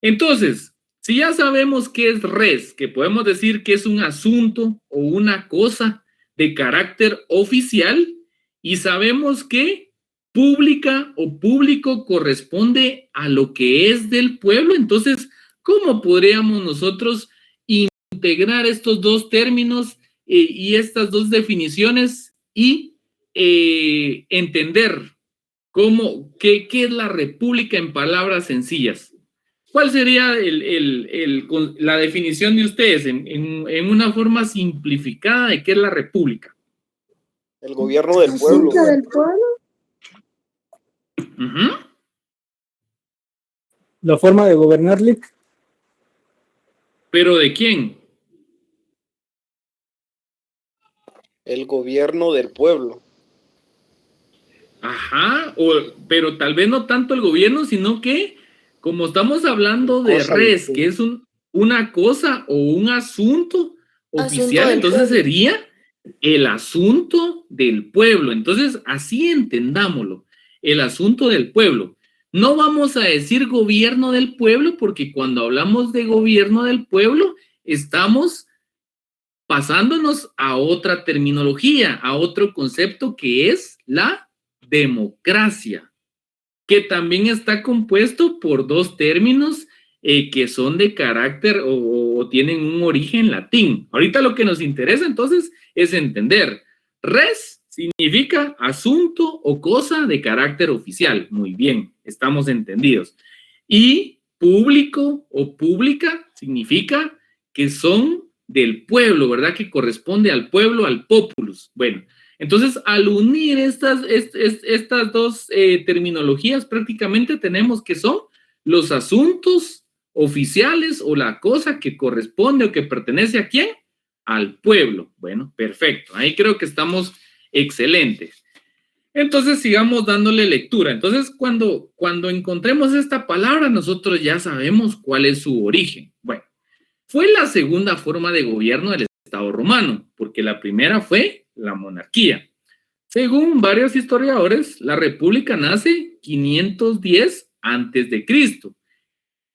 Entonces, si ya sabemos qué es res, que podemos decir que es un asunto o una cosa de carácter oficial, y sabemos que pública o público corresponde a lo que es del pueblo, entonces, ¿cómo podríamos nosotros integrar estos dos términos y estas dos definiciones y entender qué es la república en palabras sencillas? ¿Cuál sería la definición de ustedes en una forma simplificada de qué es la república? el gobierno del pueblo. ¿Asunto del pueblo? Uh-huh. La forma de gobernarle. ¿Pero de quién? El gobierno del pueblo. Ajá, pero tal vez no tanto el gobierno, sino que como estamos hablando de res, que es una cosa o un asunto oficial, entonces sería el asunto del pueblo. Entonces, así entendámoslo, el asunto del pueblo. No vamos a decir gobierno del pueblo, porque cuando hablamos de gobierno del pueblo, estamos pasándonos a otra terminología, a otro concepto que es la democracia, que también está compuesto por dos términos que son de carácter o tienen un origen latín. Ahorita lo que nos interesa entonces es entender. Res significa asunto o cosa de carácter oficial. Muy bien, estamos entendidos. Y público o pública significa que son del pueblo, ¿verdad? Que corresponde al pueblo, al populus. Bueno, entonces al unir estas dos terminologías, prácticamente tenemos que son los asuntos oficiales o la cosa que corresponde o que pertenece a quién, al pueblo. Bueno, perfecto. Ahí creo que estamos excelentes. Entonces sigamos dándole lectura. Entonces cuando encontremos esta palabra, nosotros ya sabemos cuál es su origen. Bueno, fue la segunda forma de gobierno del Estado romano, porque la primera fue la monarquía. Según varios historiadores, la república nace 510 antes de Cristo.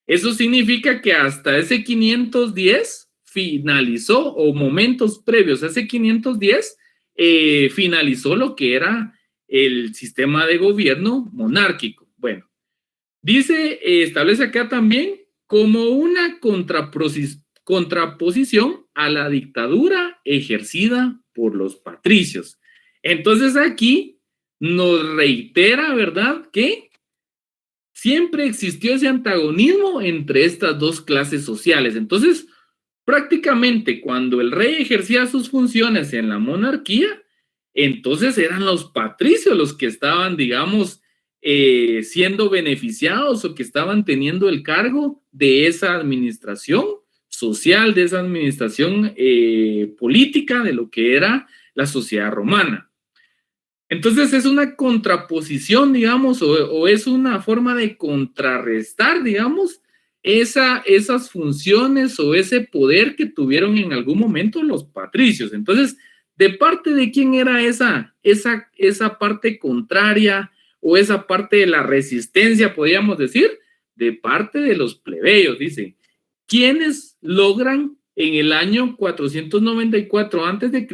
Eso significa que hasta ese 510 finalizó, o momentos previos a ese 510, finalizó lo que era el sistema de gobierno monárquico. Bueno, dice, establece acá también como una contraposición a la dictadura ejercida por los patricios. Entonces aquí nos reitera, ¿verdad?, que siempre existió ese antagonismo entre estas dos clases sociales. Entonces, prácticamente cuando el rey ejercía sus funciones en la monarquía, entonces eran los patricios los que estaban, digamos, siendo beneficiados o que estaban teniendo el cargo de esa administración social, de esa administración política de lo que era la sociedad romana. Entonces es una contraposición, digamos, o es una forma de contrarrestar, digamos, esas funciones o ese poder que tuvieron en algún momento los patricios. Entonces, ¿de parte de quién era esa parte contraria o esa parte de la resistencia, podríamos decir? De parte de los plebeyos, dice. ¿Quiénes logran en el año 494 a.C.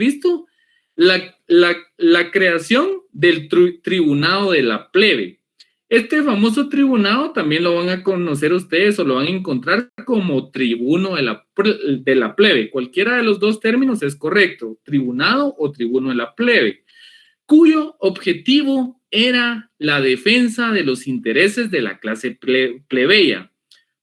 la creación del tribunado de la plebe? Este famoso tribunado también lo van a conocer ustedes o lo van a encontrar como tribuno de la plebe. Cualquiera de los dos términos es correcto, tribunado o tribuno de la plebe, cuyo objetivo era la defensa de los intereses de la clase plebeya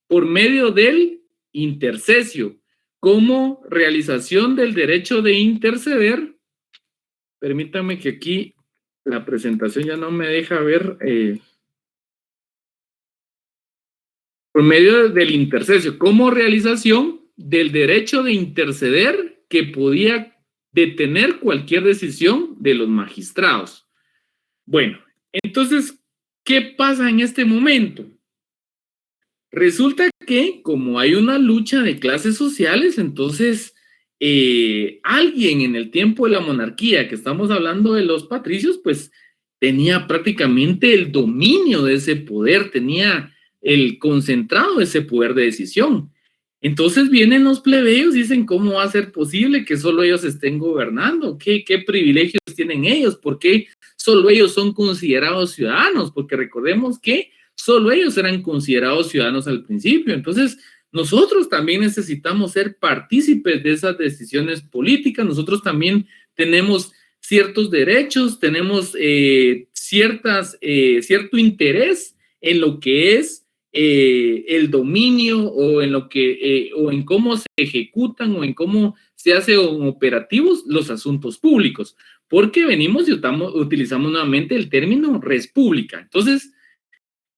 por medio del intercesio, como realización del derecho de interceder. Permítame que aquí la presentación ya no me deja ver. Por medio del intercesio, como realización del derecho de interceder que podía detener cualquier decisión de los magistrados. Bueno, entonces, ¿qué pasa en este momento? Resulta que como hay una lucha de clases sociales, entonces alguien en el tiempo de la monarquía, que estamos hablando de los patricios, pues tenía prácticamente el dominio de ese poder, tenía el concentrado de ese poder de decisión. Entonces vienen los plebeyos y dicen, ¿cómo va a ser posible que solo ellos estén gobernando? ¿Qué privilegios tienen ellos? ¿Por qué solo ellos son considerados ciudadanos? Porque recordemos que solo ellos eran considerados ciudadanos al principio. Entonces, nosotros también necesitamos ser partícipes de esas decisiones políticas. Nosotros también tenemos ciertos derechos, tenemos cierto interés en lo que es el dominio o en lo que o en cómo se ejecutan o en cómo se hacen operativos los asuntos públicos, porque venimos y utilizamos nuevamente el término res pública. Entonces,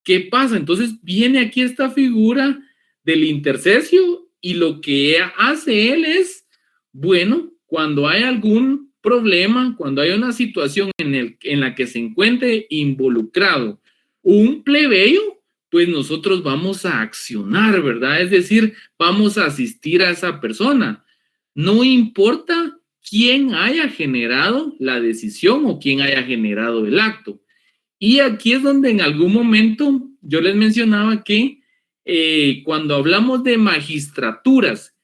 ¿qué pasa? Entonces viene aquí esta figura del intercesio y lo que hace él es, bueno, cuando hay algún problema, cuando hay una situación en la que se encuentre involucrado un plebeyo, pues nosotros vamos a accionar, ¿verdad? Es decir, vamos a asistir a esa persona. No importa quién haya generado la decisión o quién haya generado el acto. Y aquí es donde en algún momento yo les mencionaba que cuando hablamos de magistraturas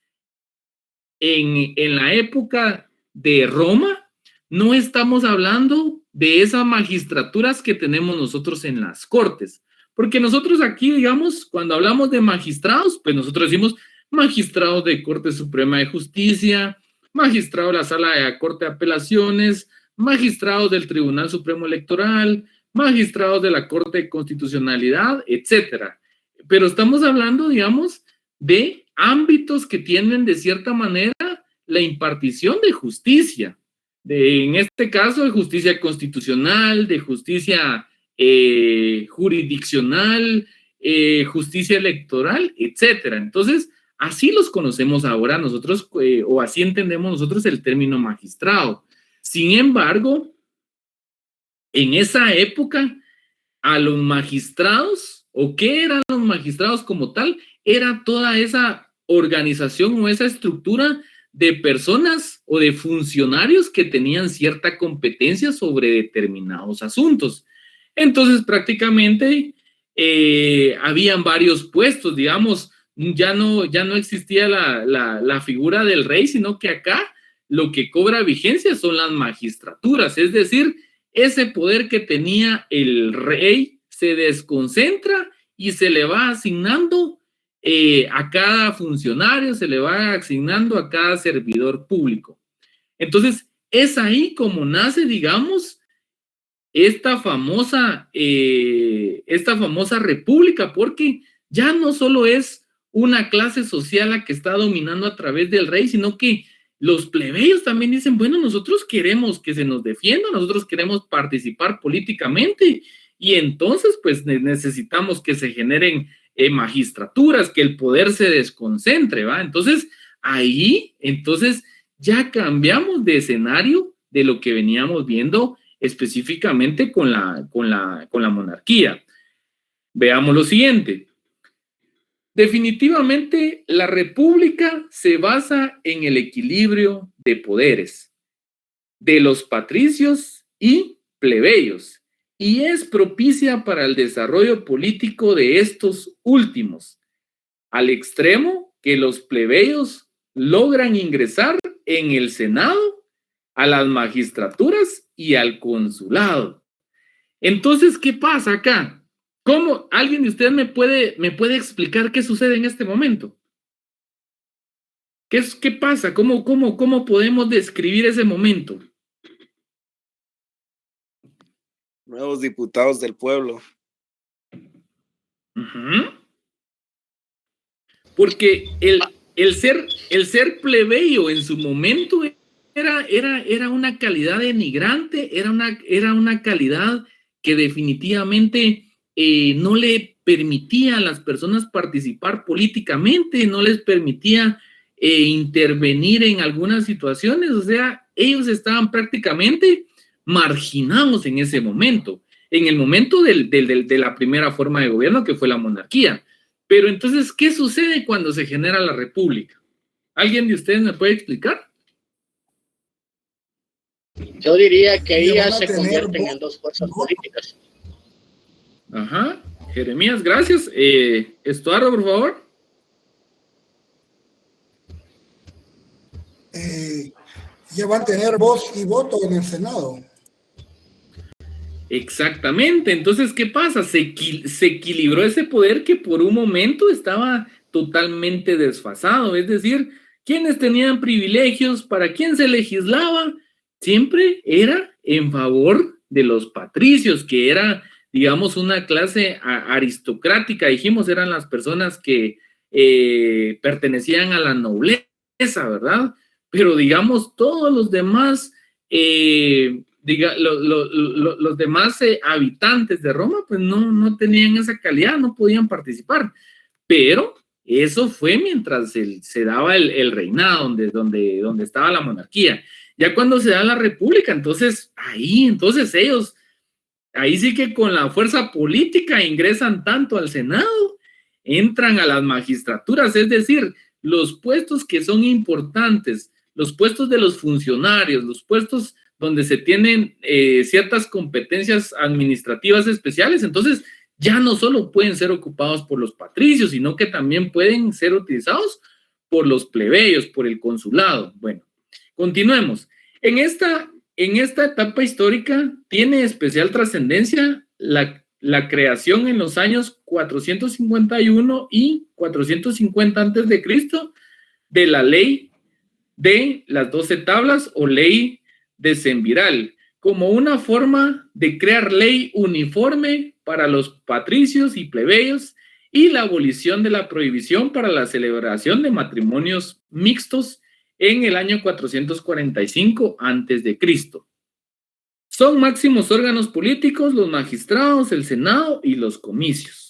en la época de Roma, no estamos hablando de esas magistraturas que tenemos nosotros en las cortes. Porque nosotros aquí, digamos, cuando hablamos de magistrados, pues nosotros decimos magistrados de Corte Suprema de Justicia, magistrados de la Sala de la Corte de Apelaciones, magistrados del Tribunal Supremo Electoral, magistrados de la Corte de Constitucionalidad, etcétera. Pero estamos hablando, digamos, de ámbitos que tienen de cierta manera la impartición de justicia, en este caso de justicia constitucional, de justicia jurisdiccional, justicia electoral, etcétera. Entonces, así los conocemos ahora nosotros, o así entendemos nosotros el término magistrado. Sin embargo, en esa época a los magistrados, o qué eran los magistrados como tal, era toda esa organización o esa estructura de personas o de funcionarios que tenían cierta competencia sobre determinados asuntos. Entonces, prácticamente habían varios puestos, digamos, ya no existía la figura del rey, sino que acá lo que cobra vigencia son las magistraturas, es decir, ese poder que tenía el rey se desconcentra y se le va asignando a cada funcionario, se le va asignando a cada servidor público. Entonces, es ahí como nace, digamos, esta famosa república, porque ya no solo es una clase social la que está dominando a través del rey, sino que los plebeyos también dicen, bueno, nosotros queremos que se nos defienda, nosotros queremos participar políticamente, y entonces pues necesitamos que se generen magistraturas, que el poder se desconcentre, ¿va? Entonces, ahí, ya cambiamos de escenario de lo que veníamos viendo específicamente con la monarquía. Veamos lo siguiente. Definitivamente, la república se basa en el equilibrio de poderes de los patricios y plebeyos, y es propicia para el desarrollo político de estos últimos, al extremo que los plebeyos logran ingresar en el Senado, a las magistraturas y al consulado. Entonces, ¿qué pasa acá? ¿Cómo? ¿Alguien de ustedes me puede explicar qué sucede en este momento? ¿Qué pasa? ¿Cómo podemos describir ese momento? Nuevos diputados del pueblo. Uh-huh. Porque el ser plebeyo en su momento era una calidad denigrante, era una calidad que definitivamente no le permitía a las personas participar políticamente, no les permitía intervenir en algunas situaciones, o sea, ellos estaban prácticamente marginados en ese momento, en el momento de la primera forma de gobierno que fue la monarquía. Pero entonces, ¿qué sucede cuando se genera la república? ¿Alguien de ustedes me puede explicar? Yo diría que ahí ya se convierten en dos fuerzas políticas. Ajá, Jeremías, gracias. Estuardo, por favor. Ya van a tener voz y voto en el Senado. Exactamente, entonces, ¿qué pasa? Se equilibró ese poder que por un momento estaba totalmente desfasado, es decir, quienes tenían privilegios, para quien se legislaba, siempre era en favor de los patricios, que era, digamos, una clase aristocrática, dijimos, eran las personas que pertenecían a la nobleza, ¿verdad? Pero, digamos, todos los demás los demás habitantes de Roma pues no tenían esa calidad, no podían participar, pero eso fue mientras se daba el reinado, donde estaba la monarquía. Ya cuando se da la república, entonces ellos, ahí sí que con la fuerza política ingresan tanto al Senado, entran a las magistraturas, es decir, los puestos que son importantes, los puestos de los funcionarios, los puestos donde se tienen ciertas competencias administrativas especiales, entonces ya no solo pueden ser ocupados por los patricios, sino que también pueden ser utilizados por los plebeyos, por el consulado. Bueno, continuemos. En esta etapa histórica tiene especial trascendencia la creación en los años 451 y 450 antes de Cristo de la ley de las 12 tablas o ley decemviral, como una forma de crear ley uniforme para los patricios y plebeyos y la abolición de la prohibición para la celebración de matrimonios mixtos en el año 445 antes de Cristo. Son máximos órganos políticos los magistrados, el Senado y los comicios.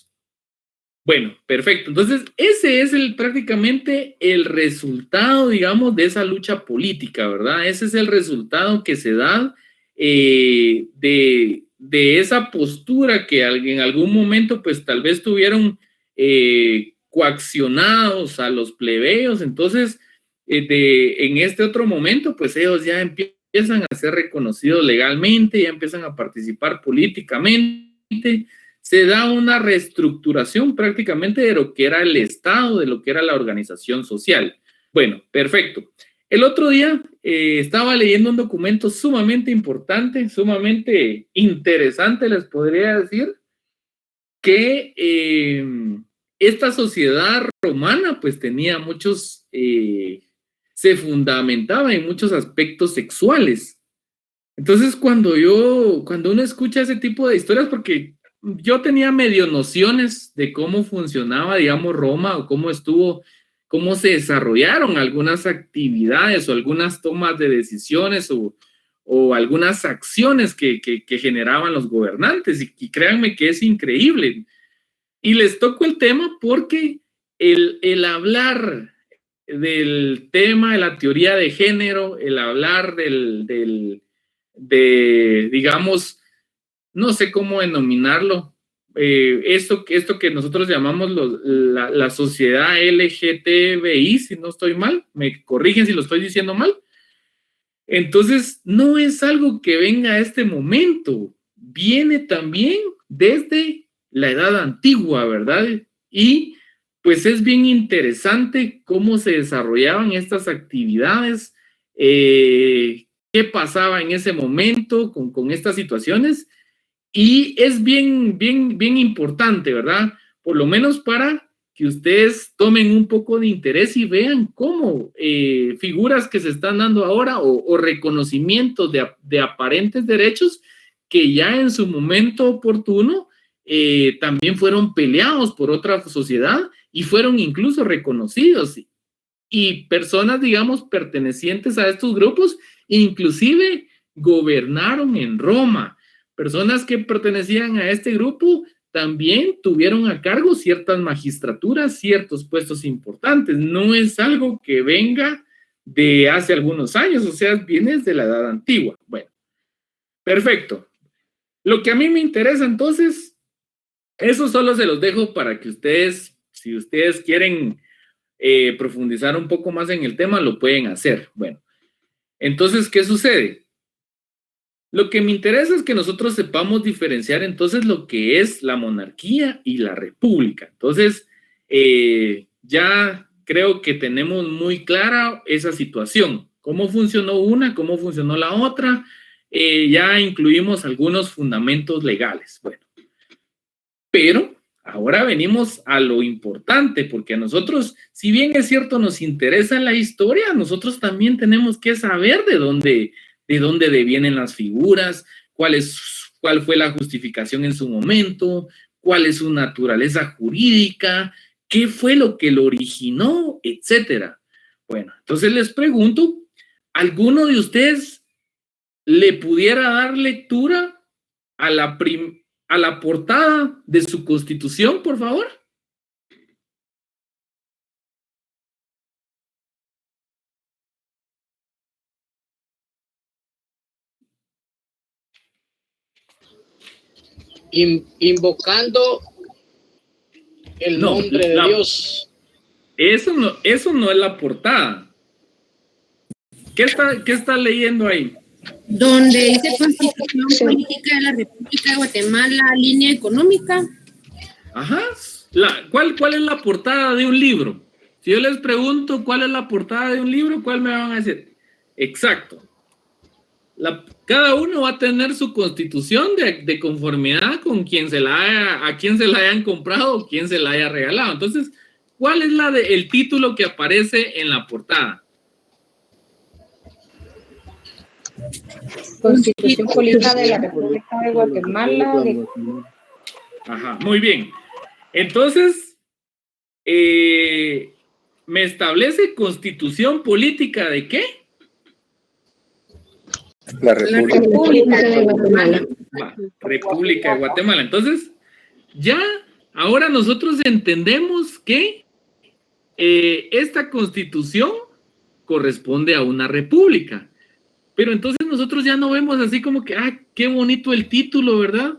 Bueno, perfecto. Entonces, ese es prácticamente el resultado, digamos, de esa lucha política, ¿verdad? Ese es el resultado que se da de de esa postura que en algún momento pues tal vez tuvieron coaccionados a los plebeyos, entonces en este otro momento pues ellos ya empiezan a ser reconocidos legalmente, ya empiezan a participar políticamente, se da una reestructuración prácticamente de lo que era el Estado, de lo que era la organización social. Bueno, perfecto. El otro día estaba leyendo un documento sumamente importante, sumamente interesante, les podría decir, que esta sociedad romana pues tenía muchos, se fundamentaba en muchos aspectos sexuales. Entonces cuando uno escucha ese tipo de historias, porque yo tenía medio nociones de cómo funcionaba, digamos, Roma, o cómo se desarrollaron algunas actividades o algunas tomas de decisiones o algunas acciones que generaban los gobernantes, y créanme que es increíble. Y les toco el tema porque el hablar del tema de la teoría de género, el hablar digamos, no sé cómo denominarlo, esto que nosotros llamamos la sociedad LGTBI, si no estoy mal, me corrigen si lo estoy diciendo mal. Entonces, no es algo que venga a este momento, viene también desde la edad antigua, ¿verdad? Y pues es bien interesante cómo se desarrollaban estas actividades, qué pasaba en ese momento con estas situaciones. Y es bien importante, ¿verdad? Por lo menos para que ustedes tomen un poco de interés y vean cómo figuras que se están dando ahora o reconocimientos de aparentes derechos que ya en su momento oportuno también fueron peleados por otra sociedad y fueron incluso reconocidos. Y personas, digamos, pertenecientes a estos grupos, inclusive gobernaron en Roma. Personas que pertenecían a este grupo también tuvieron a cargo ciertas magistraturas, ciertos puestos importantes. No es algo que venga de hace algunos años, o sea, viene de la edad antigua. Bueno, perfecto. Lo que a mí me interesa entonces, eso solo se los dejo para que ustedes, si ustedes quieren profundizar un poco más en el tema, lo pueden hacer. Bueno, entonces, ¿qué sucede? Lo que me interesa es que nosotros sepamos diferenciar entonces lo que es la monarquía y la república. Entonces, ya creo que tenemos muy clara esa situación. ¿Cómo funcionó una? ¿Cómo funcionó la otra? Ya incluimos algunos fundamentos legales. Bueno, pero ahora venimos a lo importante, porque a nosotros, si bien es cierto, nos interesa la historia, nosotros también tenemos que saber de dónde devienen las figuras, cuál fue la justificación en su momento, cuál es su naturaleza jurídica, qué fue lo que lo originó, etcétera. Bueno, entonces les pregunto, ¿alguno de ustedes le pudiera dar lectura a la portada de su Constitución, por favor? Invocando el nombre de Dios. Eso no es la portada. ¿Qué está leyendo ahí? Donde dice Constitución Política de la República de Guatemala, línea económica. Ajá. ¿Cuál es la portada de un libro? Si yo les pregunto cuál es la portada de un libro, ¿cuál me van a decir? Exacto. Cada uno va a tener su constitución de conformidad con a quien se la hayan comprado o quien se la haya regalado. Entonces, ¿cuál es el título que aparece en la portada? Constitución Política de la República de Guatemala. Ajá, muy bien. Entonces, ¿me establece Constitución Política de qué? La República de Guatemala. República de Guatemala. Entonces, ya ahora nosotros entendemos que esta Constitución corresponde a una república. Pero entonces nosotros ya no vemos así como que, qué bonito el título, ¿verdad?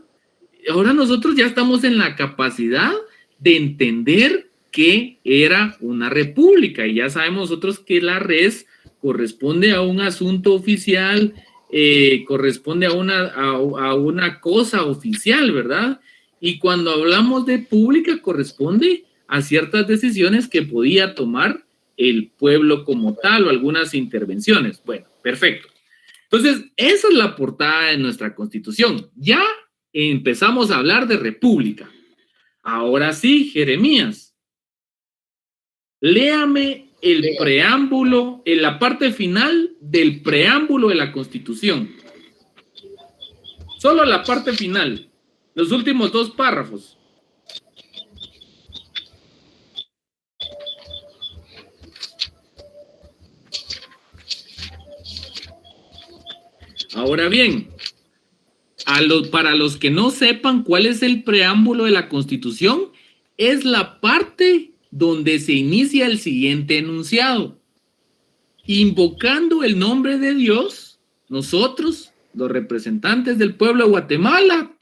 Ahora nosotros ya estamos en la capacidad de entender que era una república, y ya sabemos nosotros que la res corresponde a un asunto oficial, corresponde a una cosa oficial, ¿verdad? Y cuando hablamos de pública corresponde a ciertas decisiones que podía tomar el pueblo como tal o algunas intervenciones. Bueno, perfecto. Entonces, esa es la portada de nuestra Constitución. Ya empezamos a hablar de república. Ahora sí, Jeremías, léame el preámbulo, en la parte final del preámbulo de la Constitución. Solo la parte final, los últimos 2 párrafos. Ahora bien, para los que no sepan cuál es el preámbulo de la Constitución, es la parte donde se inicia el siguiente enunciado. Invocando el nombre de Dios, nosotros, los representantes del pueblo de Guatemala,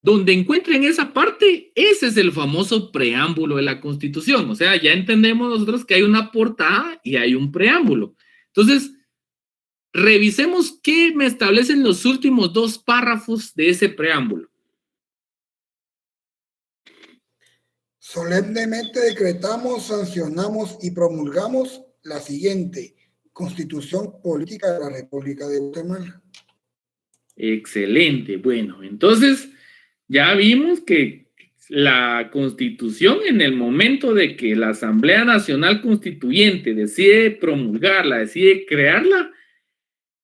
Donde encuentren esa parte, ese es el famoso preámbulo de la Constitución. O sea, ya entendemos nosotros que hay una portada y hay un preámbulo. Entonces, revisemos qué me establecen los últimos 2 párrafos de ese preámbulo. Solemnemente decretamos, sancionamos y promulgamos la siguiente Constitución Política de la República de Guatemala. Excelente. Bueno, entonces ya vimos que la Constitución, en el momento de que la Asamblea Nacional Constituyente decide promulgarla, decide crearla,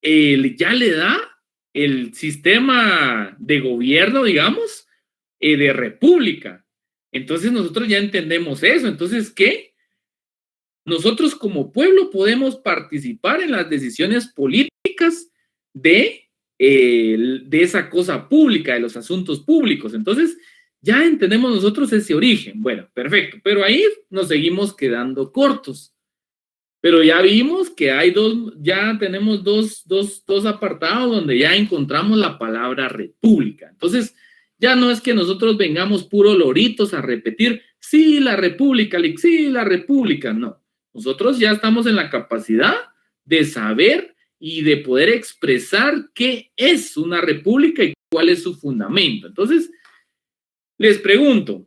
ya le da el sistema de gobierno, digamos, de república. Entonces nosotros ya entendemos eso. Entonces, ¿qué? Nosotros como pueblo podemos participar en las decisiones políticas de esa cosa pública, de los asuntos públicos. Entonces, ya entendemos nosotros ese origen. Bueno, perfecto. Pero ahí nos seguimos quedando cortos. Pero ya vimos que hay ya tenemos dos apartados donde ya encontramos la palabra república. Entonces, ya no es que nosotros vengamos puro loritos a repetir, sí, la república, no. Nosotros ya estamos en la capacidad de saber y de poder expresar qué es una república y cuál es su fundamento. Entonces, les pregunto,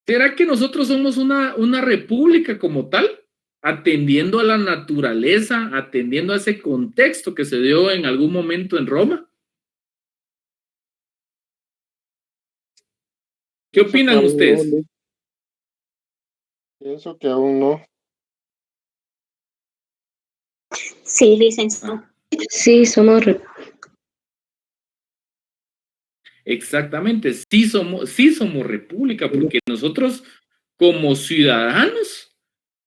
¿será que nosotros somos una república como tal? Atendiendo a la naturaleza, atendiendo a ese contexto que se dio en algún momento en Roma. ¿Qué opinan ustedes? Pienso que aún no. Sí, dicen. Sí, somos Exactamente, sí somos república, porque nosotros como ciudadanos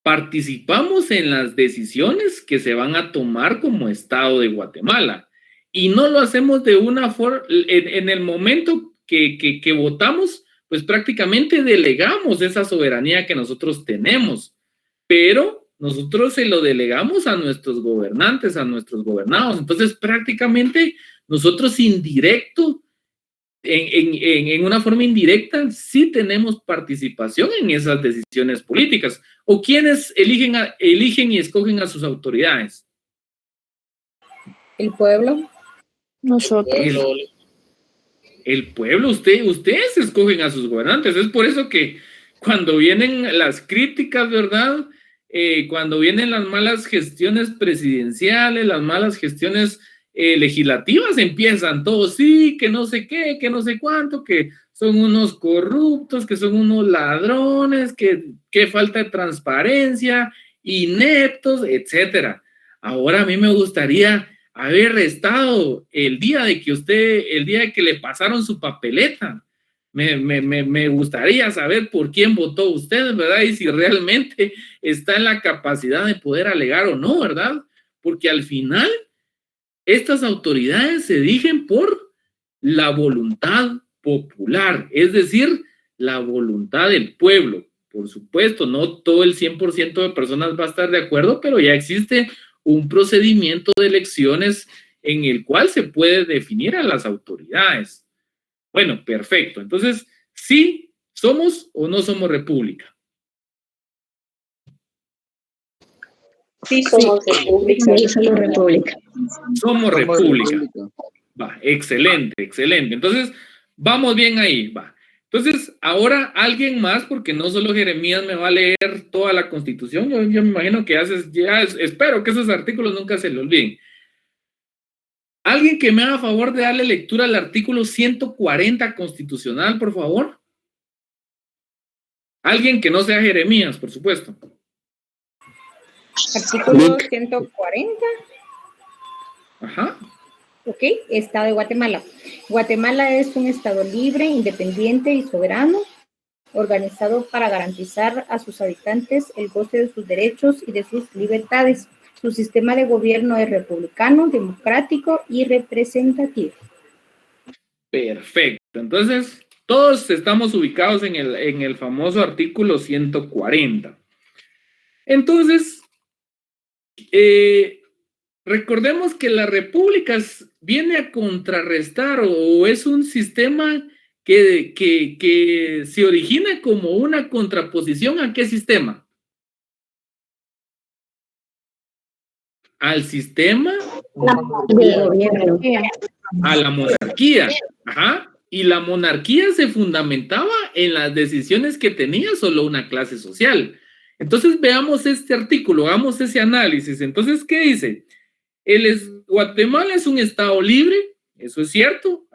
participamos en las decisiones que se van a tomar como Estado de Guatemala, y no lo hacemos de una forma, en el momento que votamos, pues prácticamente delegamos esa soberanía que nosotros tenemos, pero nosotros se lo delegamos a nuestros gobernantes, a nuestros gobernados. Entonces prácticamente nosotros en una forma indirecta sí tenemos participación en esas decisiones políticas. ¿O quiénes eligen y escogen a sus autoridades? el pueblo. Nosotros. El pueblo, ustedes escogen a sus gobernantes. Es por eso que cuando vienen las críticas, ¿verdad? Cuando vienen las malas gestiones presidenciales, las malas gestiones legislativas, empiezan todos, sí, que no sé qué, que no sé cuánto, que son unos corruptos, que son unos ladrones, que falta de transparencia, ineptos, etcétera. Ahora a mí me gustaría haber estado el día de que le pasaron su papeleta. Me gustaría saber por quién votó usted, ¿verdad? Y si realmente está en la capacidad de poder alegar o no, ¿verdad? Porque al final estas autoridades se rigen por la voluntad popular, es decir, la voluntad del pueblo. Por supuesto, no todo el 100% de personas va a estar de acuerdo, pero ya existe un procedimiento de elecciones en el cual se puede definir a las autoridades. Bueno, perfecto. Entonces, ¿sí somos o no somos república? Sí, somos república. Sí, somos república. Somos república. Va, excelente, excelente. Entonces, vamos bien ahí, va. Entonces, ahora alguien más, porque no solo Jeremías me va a leer toda la Constitución, yo me imagino que espero que esos artículos nunca se le olviden. Alguien que me haga favor de darle lectura al artículo 140 constitucional, por favor. Alguien que no sea Jeremías, por supuesto. Artículo 140. Ajá. Ok, Estado de Guatemala. Guatemala es un estado libre, independiente y soberano, organizado para garantizar a sus habitantes el goce de sus derechos y de sus libertades. Su sistema de gobierno es republicano, democrático y representativo. Perfecto. Entonces, todos estamos ubicados en el famoso artículo 140. Entonces, recordemos que las repúblicas viene a contrarrestar o es un sistema que se origina como una contraposición ¿a qué sistema? Al sistema Del gobierno. a la monarquía. Ajá. Y la monarquía se fundamentaba en las decisiones que tenía solo una clase social. Entonces veamos este artículo, hagamos ese análisis. Entonces, ¿qué dice? Guatemala es un estado libre, eso es cierto,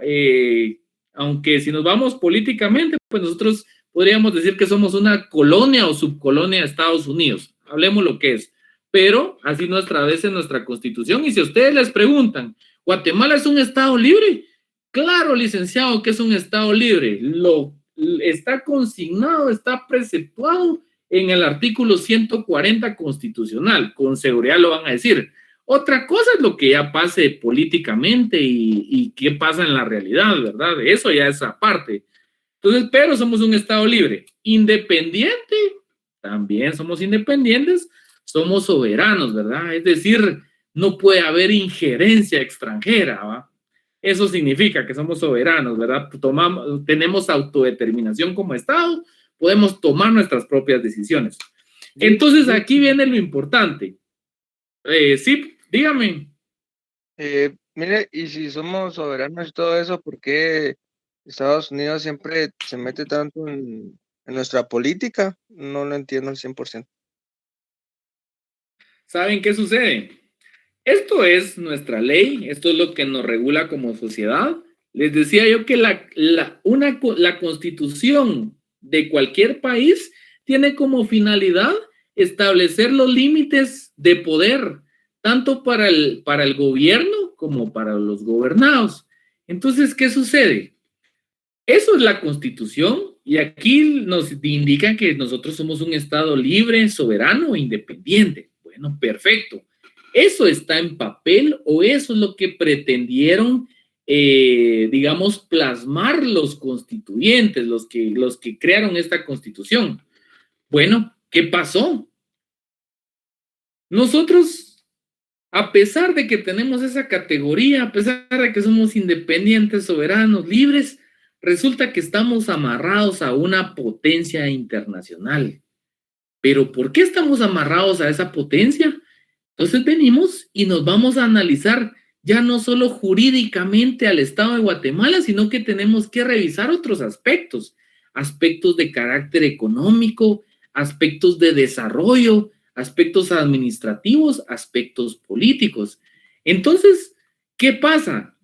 aunque si nos vamos políticamente, pues nosotros podríamos decir que somos una colonia o subcolonia de Estados Unidos, hablemos lo que es, pero así nuestra vez en nuestra Constitución, y si a ustedes les preguntan, ¿Guatemala es un estado libre? Claro, licenciado, que es un estado libre, está consignado, está preceptuado en el artículo 140 constitucional, con seguridad lo van a decir. Otra cosa es lo que ya pase políticamente y qué pasa en la realidad, ¿verdad? Eso ya es aparte. Entonces, pero somos un estado libre. Independiente, también somos independientes, somos soberanos, ¿verdad? Es decir, no puede haber injerencia extranjera, ¿va? Eso significa que somos soberanos, ¿verdad? Tenemos autodeterminación como Estado, podemos tomar nuestras propias decisiones. Entonces, aquí viene lo importante. Sí, dígame. Mire, y si somos soberanos y todo eso, ¿por qué Estados Unidos siempre se mete tanto en nuestra política? No lo entiendo al 100%. ¿Saben qué sucede? Esto es nuestra ley, esto es lo que nos regula como sociedad. Les decía yo que la constitución de cualquier país tiene como finalidad establecer los límites de poder, tanto para el gobierno como para los gobernados. Entonces, ¿qué sucede? Eso es la Constitución y aquí nos indican que nosotros somos un estado libre, soberano e independiente. Bueno, perfecto. ¿Eso está en papel o eso es lo que pretendieron, digamos, plasmar los constituyentes, los que crearon esta Constitución? Bueno, ¿qué pasó? Nosotros, a pesar de que tenemos esa categoría, a pesar de que somos independientes, soberanos, libres, resulta que estamos amarrados a una potencia internacional. ¿Pero por qué estamos amarrados a esa potencia? Entonces venimos y nos vamos a analizar ya no solo jurídicamente al Estado de Guatemala, sino que tenemos que revisar otros aspectos de carácter económico, aspectos de desarrollo, aspectos administrativos, aspectos políticos. Entonces, ¿qué pasa?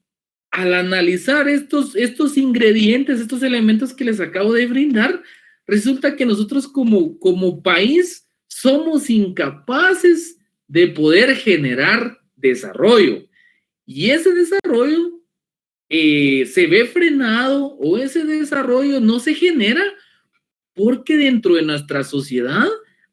Al analizar estos ingredientes, estos elementos que les acabo de brindar, resulta que nosotros como país somos incapaces de poder generar desarrollo. Y ese desarrollo se ve frenado o ese desarrollo no se genera porque dentro de nuestra sociedad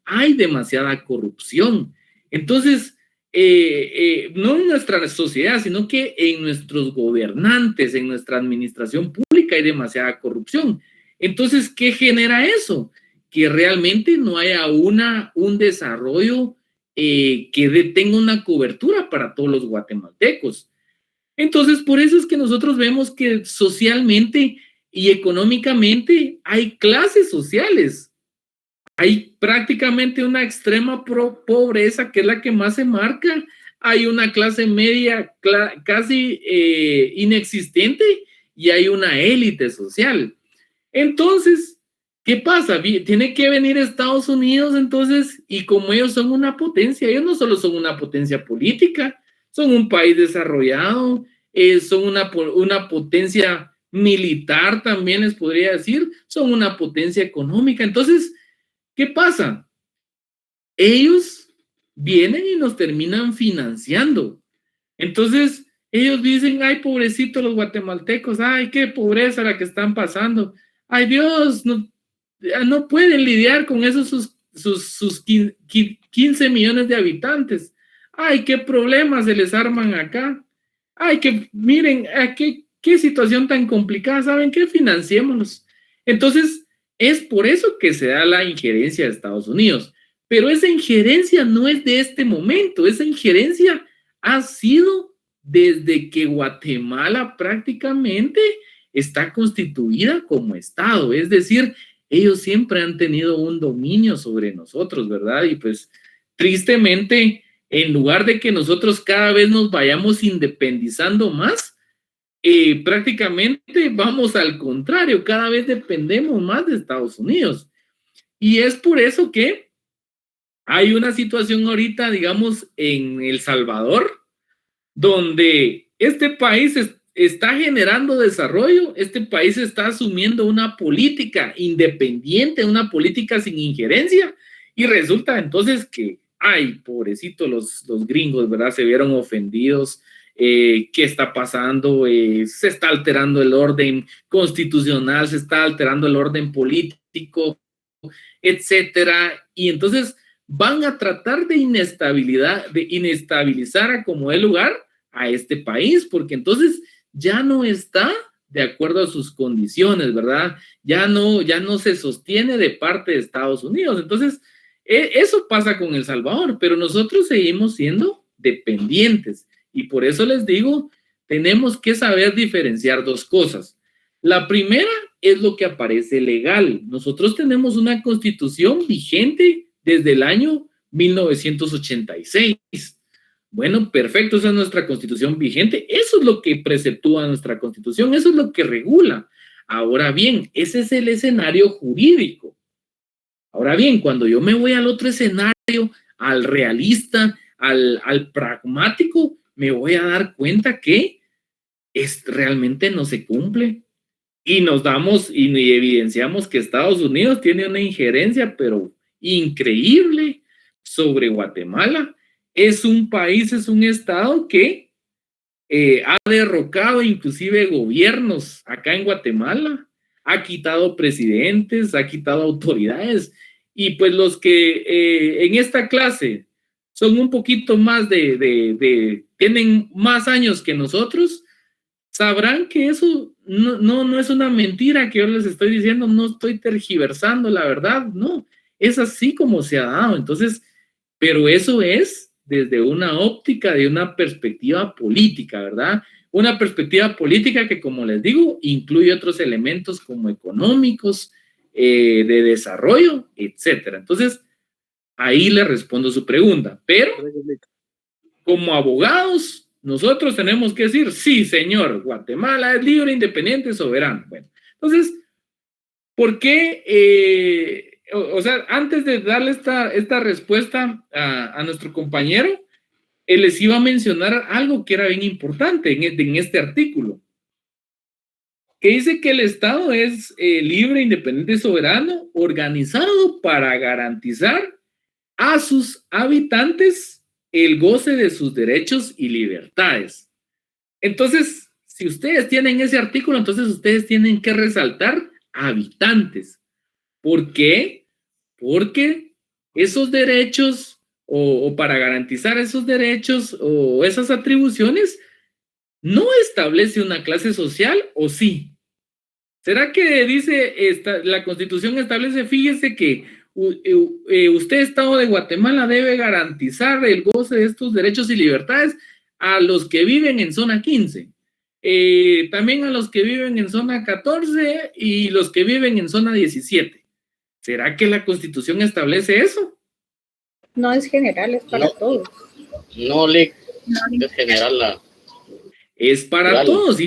hay demasiada corrupción. Entonces, no en nuestra sociedad, sino que en nuestros gobernantes, en nuestra administración pública hay demasiada corrupción. Entonces, ¿qué genera eso? Que realmente no haya un desarrollo tenga una cobertura para todos los guatemaltecos. Entonces, por eso es que nosotros vemos que socialmente y económicamente hay clases sociales. Hay prácticamente una extrema pobreza, que es la que más se marca. Hay una clase media casi inexistente y hay una élite social. Entonces, ¿qué pasa? Tiene que venir Estados Unidos, entonces, y como ellos son una potencia, ellos no solo son una potencia política, son un país desarrollado, son una potencia militar también, les podría decir, son una potencia económica. Entonces, ¿qué pasa? Ellos vienen y nos terminan financiando. Entonces, ellos dicen, ay, pobrecitos los guatemaltecos, ay, qué pobreza la que están pasando. Ay, Dios, no pueden lidiar con esos sus 15 millones de habitantes. Ay, qué problemas se les arman acá. Ay, que miren, qué situación tan complicada, ¿saben qué? Financiémonos. Entonces, es por eso que se da la injerencia de Estados Unidos. Pero esa injerencia no es de este momento, esa injerencia ha sido desde que Guatemala prácticamente está constituida como Estado, es decir, ellos siempre han tenido un dominio sobre nosotros, ¿verdad? Y pues tristemente, en lugar de que nosotros cada vez nos vayamos independizando más, prácticamente vamos al contrario, cada vez dependemos más de Estados Unidos. Y es por eso que hay una situación ahorita, digamos, en El Salvador, donde este país está generando desarrollo, este país está asumiendo una política independiente, una política sin injerencia, y resulta entonces que, ay, pobrecito, los gringos, ¿verdad? Se vieron ofendidos. ¿Qué está pasando? Se está alterando el orden constitucional, se está alterando el orden político, etcétera, y entonces van a tratar de inestabilizar a como dé lugar a este país, porque entonces ya no está de acuerdo a sus condiciones, ¿verdad? Ya no se sostiene de parte de Estados Unidos. Entonces, eso pasa con El Salvador, pero nosotros seguimos siendo dependientes, y por eso les digo, tenemos que saber diferenciar dos cosas. La primera es lo que aparece legal. Nosotros tenemos una constitución vigente desde el año 1986. Bueno, perfecto, esa es nuestra constitución vigente. Eso es lo que preceptúa nuestra constitución, eso es lo que regula. Ahora bien, ese es el escenario jurídico. Ahora bien, cuando yo me voy al otro escenario, al realista, al pragmático, me voy a dar cuenta que realmente no se cumple. Y nos damos y evidenciamos que Estados Unidos tiene una injerencia, pero increíble, sobre Guatemala. Es un país, es un estado que ha derrocado inclusive gobiernos acá en Guatemala, ha quitado presidentes, ha quitado autoridades, y pues los que en esta clase son un poquito más tienen más años que nosotros, sabrán que eso no es una mentira que yo les estoy diciendo, no estoy tergiversando la verdad, no, es así como se ha dado. Entonces, pero eso es desde una óptica, de una perspectiva política, ¿verdad? Una perspectiva política que, como les digo, incluye otros elementos como económicos, de desarrollo, etcétera. Entonces, ahí le respondo su pregunta, pero como abogados, nosotros tenemos que decir, sí, señor, Guatemala es libre, independiente, soberano. Bueno, entonces, ¿por qué? O sea, antes de darle esta respuesta a nuestro compañero, les iba a mencionar algo que era bien importante en este artículo, que dice que el Estado es libre, independiente, soberano, organizado para garantizar a sus habitantes el goce de sus derechos y libertades. Entonces, si ustedes tienen ese artículo, entonces ustedes tienen que resaltar habitantes. ¿Por qué? Porque esos derechos, o para garantizar esos derechos o esas atribuciones, no establece una clase social, ¿o sí? ¿Será que dice la Constitución establece, fíjese que usted, Estado de Guatemala, debe garantizar el goce de estos derechos y libertades a los que viven en zona 15, también a los que viven en zona 14 y los que viven en zona 17. ¿Será que la Constitución establece eso? No es general, es para todos. No, es general. Es para todos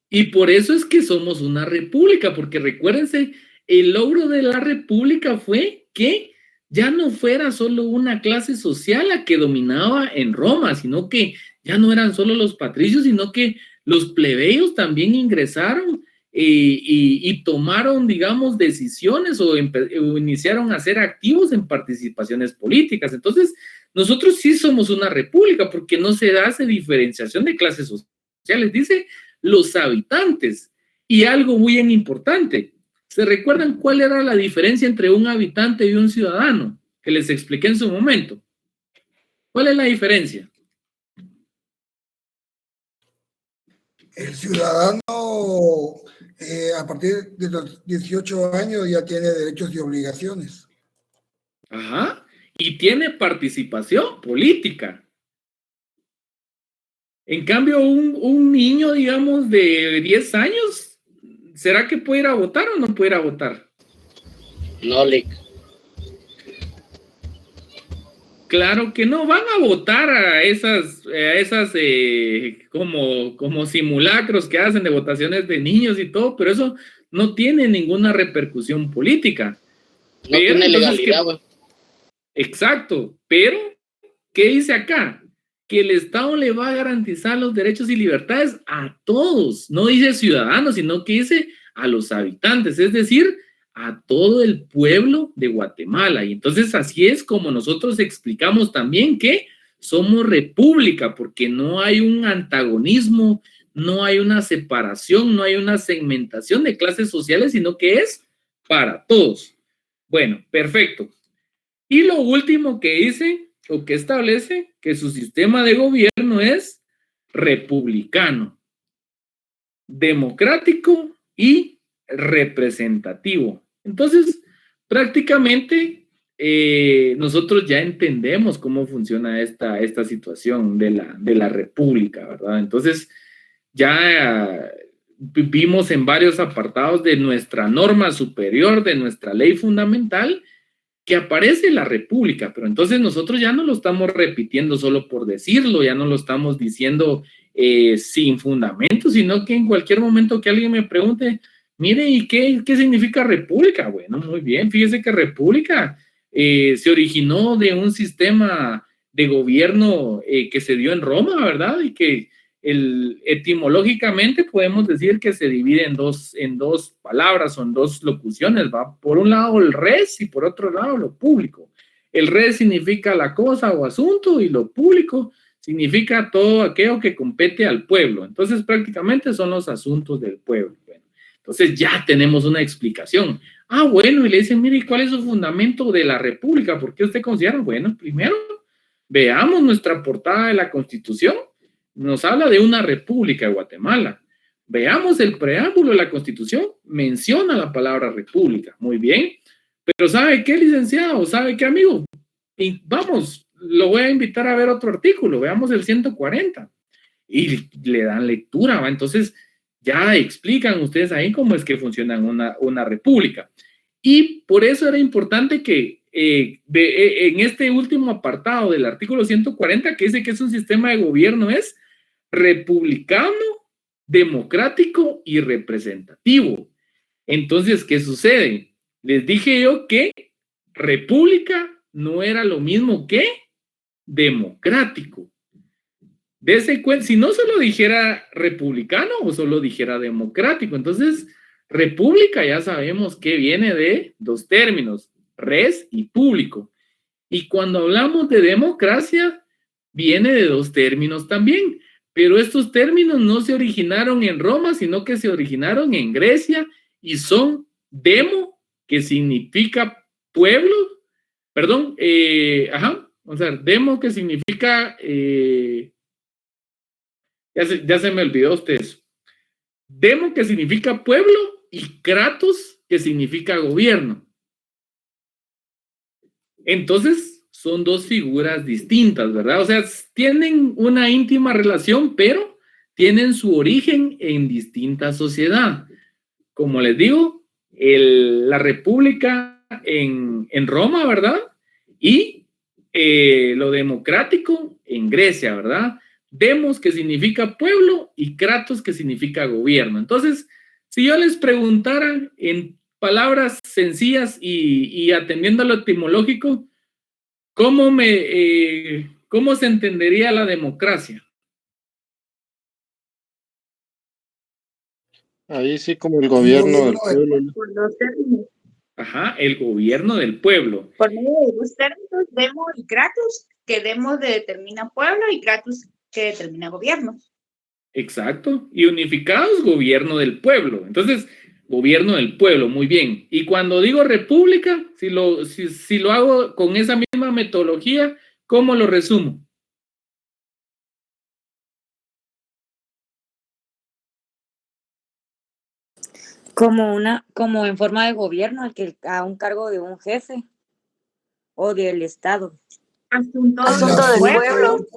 y por eso es que somos una república, porque recuérdense, el logro de la república fue que ya no fuera solo una clase social la que dominaba en Roma, sino que ya no eran solo los patricios, sino que los plebeyos también ingresaron y tomaron, digamos, decisiones o iniciaron a ser activos en participaciones políticas. Entonces, nosotros sí somos una república porque no se hace diferenciación de clases sociales, dice los habitantes. Y algo muy importante, ¿se recuerdan cuál era la diferencia entre un habitante y un ciudadano? Que les expliqué en su momento. ¿Cuál es la diferencia? El ciudadano a partir de los 18 años ya tiene derechos y obligaciones. Ajá, y tiene participación política. En cambio, un niño, digamos, de 10 años, ¿será que puede ir a votar o no puede ir a votar? No, Lick. Claro que no, van a votar a esas como simulacros que hacen de votaciones de niños y todo, pero eso no tiene ninguna repercusión política. No tiene legalidad, güey. Exacto, pero ¿qué dice acá? Que el Estado le va a garantizar los derechos y libertades a todos, no dice ciudadanos, sino que dice a los habitantes, es decir, a todo el pueblo de Guatemala. Y entonces así es como nosotros explicamos también que somos república, porque no hay un antagonismo, no hay una separación, no hay una segmentación de clases sociales, sino que es para todos. Bueno, perfecto. Y lo último que dice o que establece que su sistema de gobierno es republicano, democrático y representativo. Entonces, prácticamente nosotros ya entendemos cómo funciona esta situación de la república, ¿verdad? Entonces, ya vimos en varios apartados de nuestra norma superior, de nuestra ley fundamental, que aparece la república, pero entonces nosotros ya no lo estamos repitiendo solo por decirlo, ya no lo estamos diciendo sin fundamento, sino que en cualquier momento que alguien me pregunte, mire, ¿y qué significa república? Bueno, muy bien, fíjese que república se originó de un sistema de gobierno que se dio en Roma, ¿verdad? Y que etimológicamente podemos decir que se divide en dos palabras o en dos locuciones, ¿va? Por un lado el res y por otro lado lo público. El res significa la cosa o asunto y lo público significa todo aquello que compete al pueblo. Entonces prácticamente son los asuntos del pueblo. Bueno, entonces ya tenemos una explicación. Ah, bueno, y le dicen, mire, ¿cuál es su fundamento de la república? ¿Por qué usted considera? Bueno, primero veamos nuestra portada de la Constitución. Nos habla de una república de Guatemala. Veamos el preámbulo de la Constitución, menciona la palabra república. Muy bien, pero ¿sabe qué, licenciado? ¿Sabe qué, amigo? Y vamos, lo voy a invitar a ver otro artículo, veamos el 140. Y le dan lectura, ¿va? Entonces ya explican ustedes ahí cómo es que funciona una república. Y por eso era importante que en este último apartado del artículo 140, que dice que es un sistema de gobierno, es republicano, democrático y representativo. Entonces, ¿qué sucede? Les dije yo que república no era lo mismo que democrático. Dese cuenta, si no solo dijera republicano o solo dijera democrático, entonces república ya sabemos que viene de dos términos, res y público. Y cuando hablamos de democracia, viene de dos términos también. Pero estos términos no se originaron en Roma, sino que se originaron en Grecia y son demo, que significa pueblo, perdón, vamos a ver, demo, que significa, ya se me olvidó ustedes, demo, que significa pueblo, y kratos, que significa gobierno. Entonces, son dos figuras distintas, ¿verdad? O sea, tienen una íntima relación, pero tienen su origen en distinta sociedad. Como les digo, la república en Roma, ¿verdad? Y lo democrático en Grecia, ¿verdad? Demos, que significa pueblo, y kratos, que significa gobierno. Entonces, si yo les preguntara en palabras sencillas y atendiendo a lo etimológico, ¿cómo se entendería la democracia? Ahí sí, como el gobierno del pueblo. Por dos términos. Ajá, el gobierno del pueblo. Por medio de dos términos, demos y kratos, que demos determina pueblo y kratos que determina gobierno. Exacto. Y unificados, gobierno del pueblo. Entonces, gobierno del pueblo, muy bien. Y cuando digo república, si lo hago con esa misma metodología, ¿cómo lo resumo? Como en forma de gobierno, a un cargo de un jefe o del Estado. Asunto del pueblo.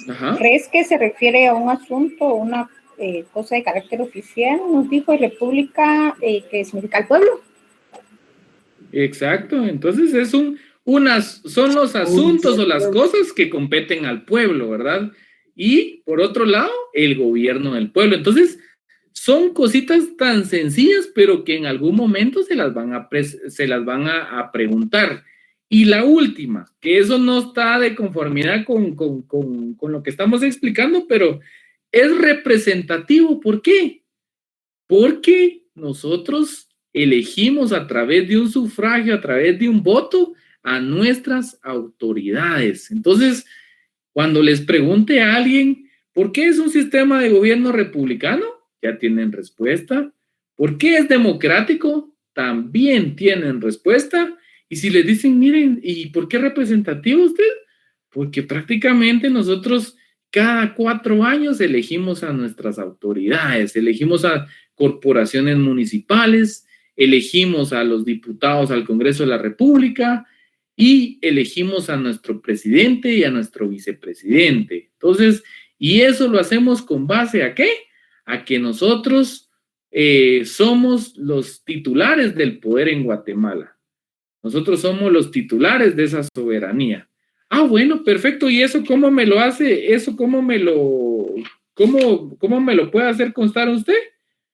Ajá. ¿Crees que se refiere a un asunto o una cosa de carácter oficial? Nos dijo república, que significa el pueblo. Exacto. Entonces son los asuntos o las cosas que competen al pueblo, ¿verdad? Y por otro lado, el gobierno del pueblo. Entonces, son cositas tan sencillas, pero que en algún momento se las van a preguntar. Y la última, que eso no está de conformidad con lo que estamos explicando, pero es representativo. ¿Por qué? Porque nosotros elegimos a través de un sufragio, a través de un voto, a nuestras autoridades. Entonces, cuando les pregunte a alguien, ¿por qué es un sistema de gobierno republicano? Ya tienen respuesta. ¿Por qué es democrático? También tienen respuesta. Y si les dicen, miren, ¿y por qué representativo usted? Porque prácticamente nosotros cada 4 años elegimos a nuestras autoridades, elegimos a corporaciones municipales, elegimos a los diputados al Congreso de la República y elegimos a nuestro presidente y a nuestro vicepresidente. Entonces, y eso lo hacemos con base ¿a qué? A que nosotros somos los titulares del poder en Guatemala. Nosotros somos los titulares de esa soberanía. Ah, bueno, perfecto. ¿Y eso cómo me lo hace? ¿Eso cómo me lo puede hacer constar usted?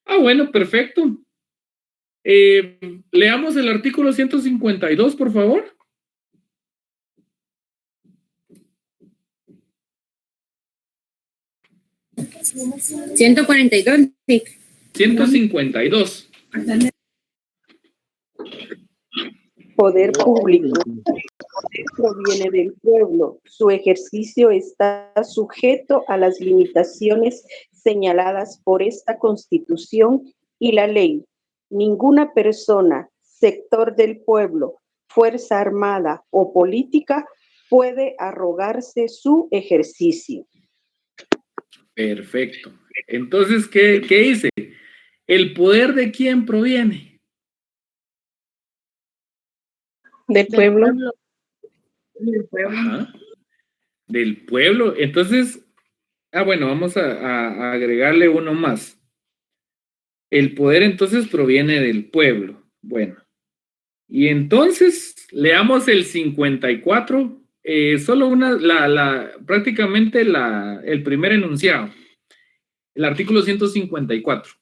Ah, bueno, perfecto. Leamos el artículo 152, por favor. ¿142? Sí. 152. Poder público proviene del pueblo. Su ejercicio está sujeto a las limitaciones señaladas por esta Constitución y la ley. Ninguna persona, sector del pueblo, fuerza armada o política puede arrogarse su ejercicio. Perfecto. Entonces, ¿qué dice? ¿El poder de quién proviene? Del pueblo. Del pueblo. Ajá. Del pueblo. Entonces, bueno, vamos a agregarle uno más. El poder entonces proviene del pueblo. Bueno. Y entonces, leamos el 54, solo prácticamente el primer enunciado. El artículo 154.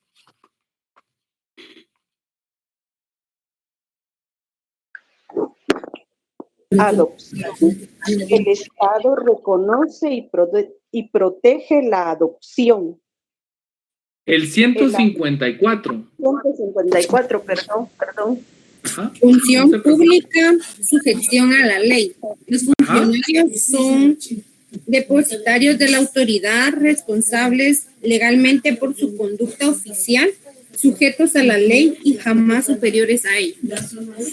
Adopción. El Estado reconoce y protege la adopción. El 154. 154, perdón. Ajá. Función pública, sujeción a la ley. Los funcionarios son depositarios de la autoridad, responsables legalmente por su conducta oficial, sujetos a la ley y jamás superiores a ella.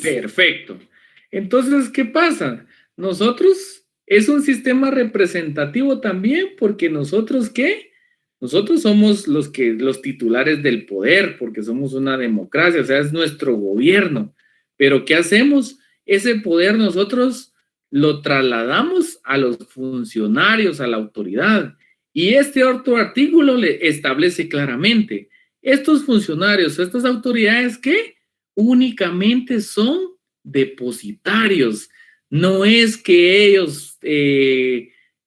Perfecto. Entonces, ¿qué pasa? Nosotros es un sistema representativo también, porque nosotros, ¿qué? Nosotros somos los titulares del poder, porque somos una democracia, o sea, es nuestro gobierno. Pero ¿qué hacemos? ese poder nosotros lo trasladamos a los funcionarios, a la autoridad. Y este otro artículo le establece claramente, estos funcionarios, estas autoridades que únicamente son depositarios. No es que ellos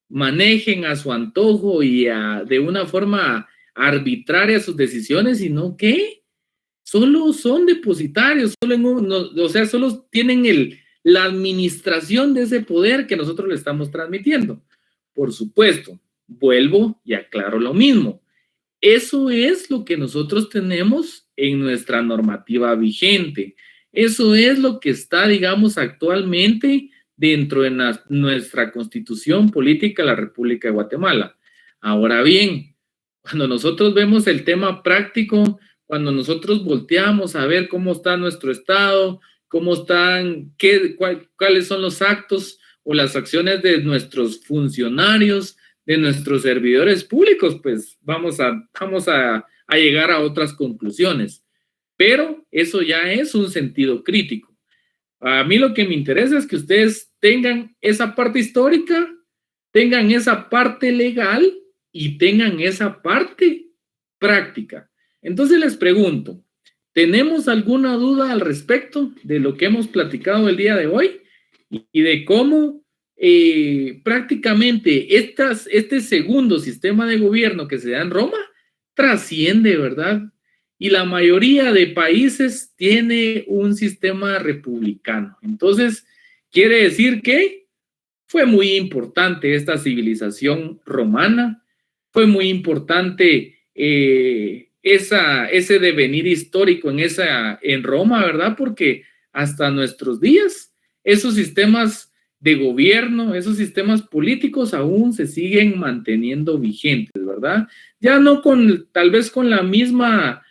manejen a su antojo y de una forma arbitraria sus decisiones, sino que solo son depositarios, solo tienen la administración de ese poder que nosotros le estamos transmitiendo. Por supuesto, vuelvo y aclaro lo mismo. Eso es lo que nosotros tenemos en nuestra normativa vigente. Eso es lo que está, digamos, actualmente dentro de nuestra Constitución Política de la República de Guatemala. Ahora bien, cuando nosotros vemos el tema práctico, cuando nosotros volteamos a ver cómo está nuestro Estado, cómo están, cuáles son los actos o las acciones de nuestros funcionarios, de nuestros servidores públicos, pues vamos a llegar a otras conclusiones. Pero eso ya es un sentido crítico. A mí lo que me interesa es que ustedes tengan esa parte histórica, tengan esa parte legal y tengan esa parte práctica. Entonces les pregunto, ¿tenemos alguna duda al respecto de lo que hemos platicado el día de hoy y de cómo prácticamente este segundo sistema de gobierno que se da en Roma trasciende, ¿verdad? Y la mayoría de países tiene un sistema republicano. Entonces, quiere decir que fue muy importante esta civilización romana, fue muy importante ese devenir histórico en Roma, ¿verdad? Porque hasta nuestros días, esos sistemas de gobierno, esos sistemas políticos aún se siguen manteniendo vigentes, ¿verdad? Ya no tal vez con la misma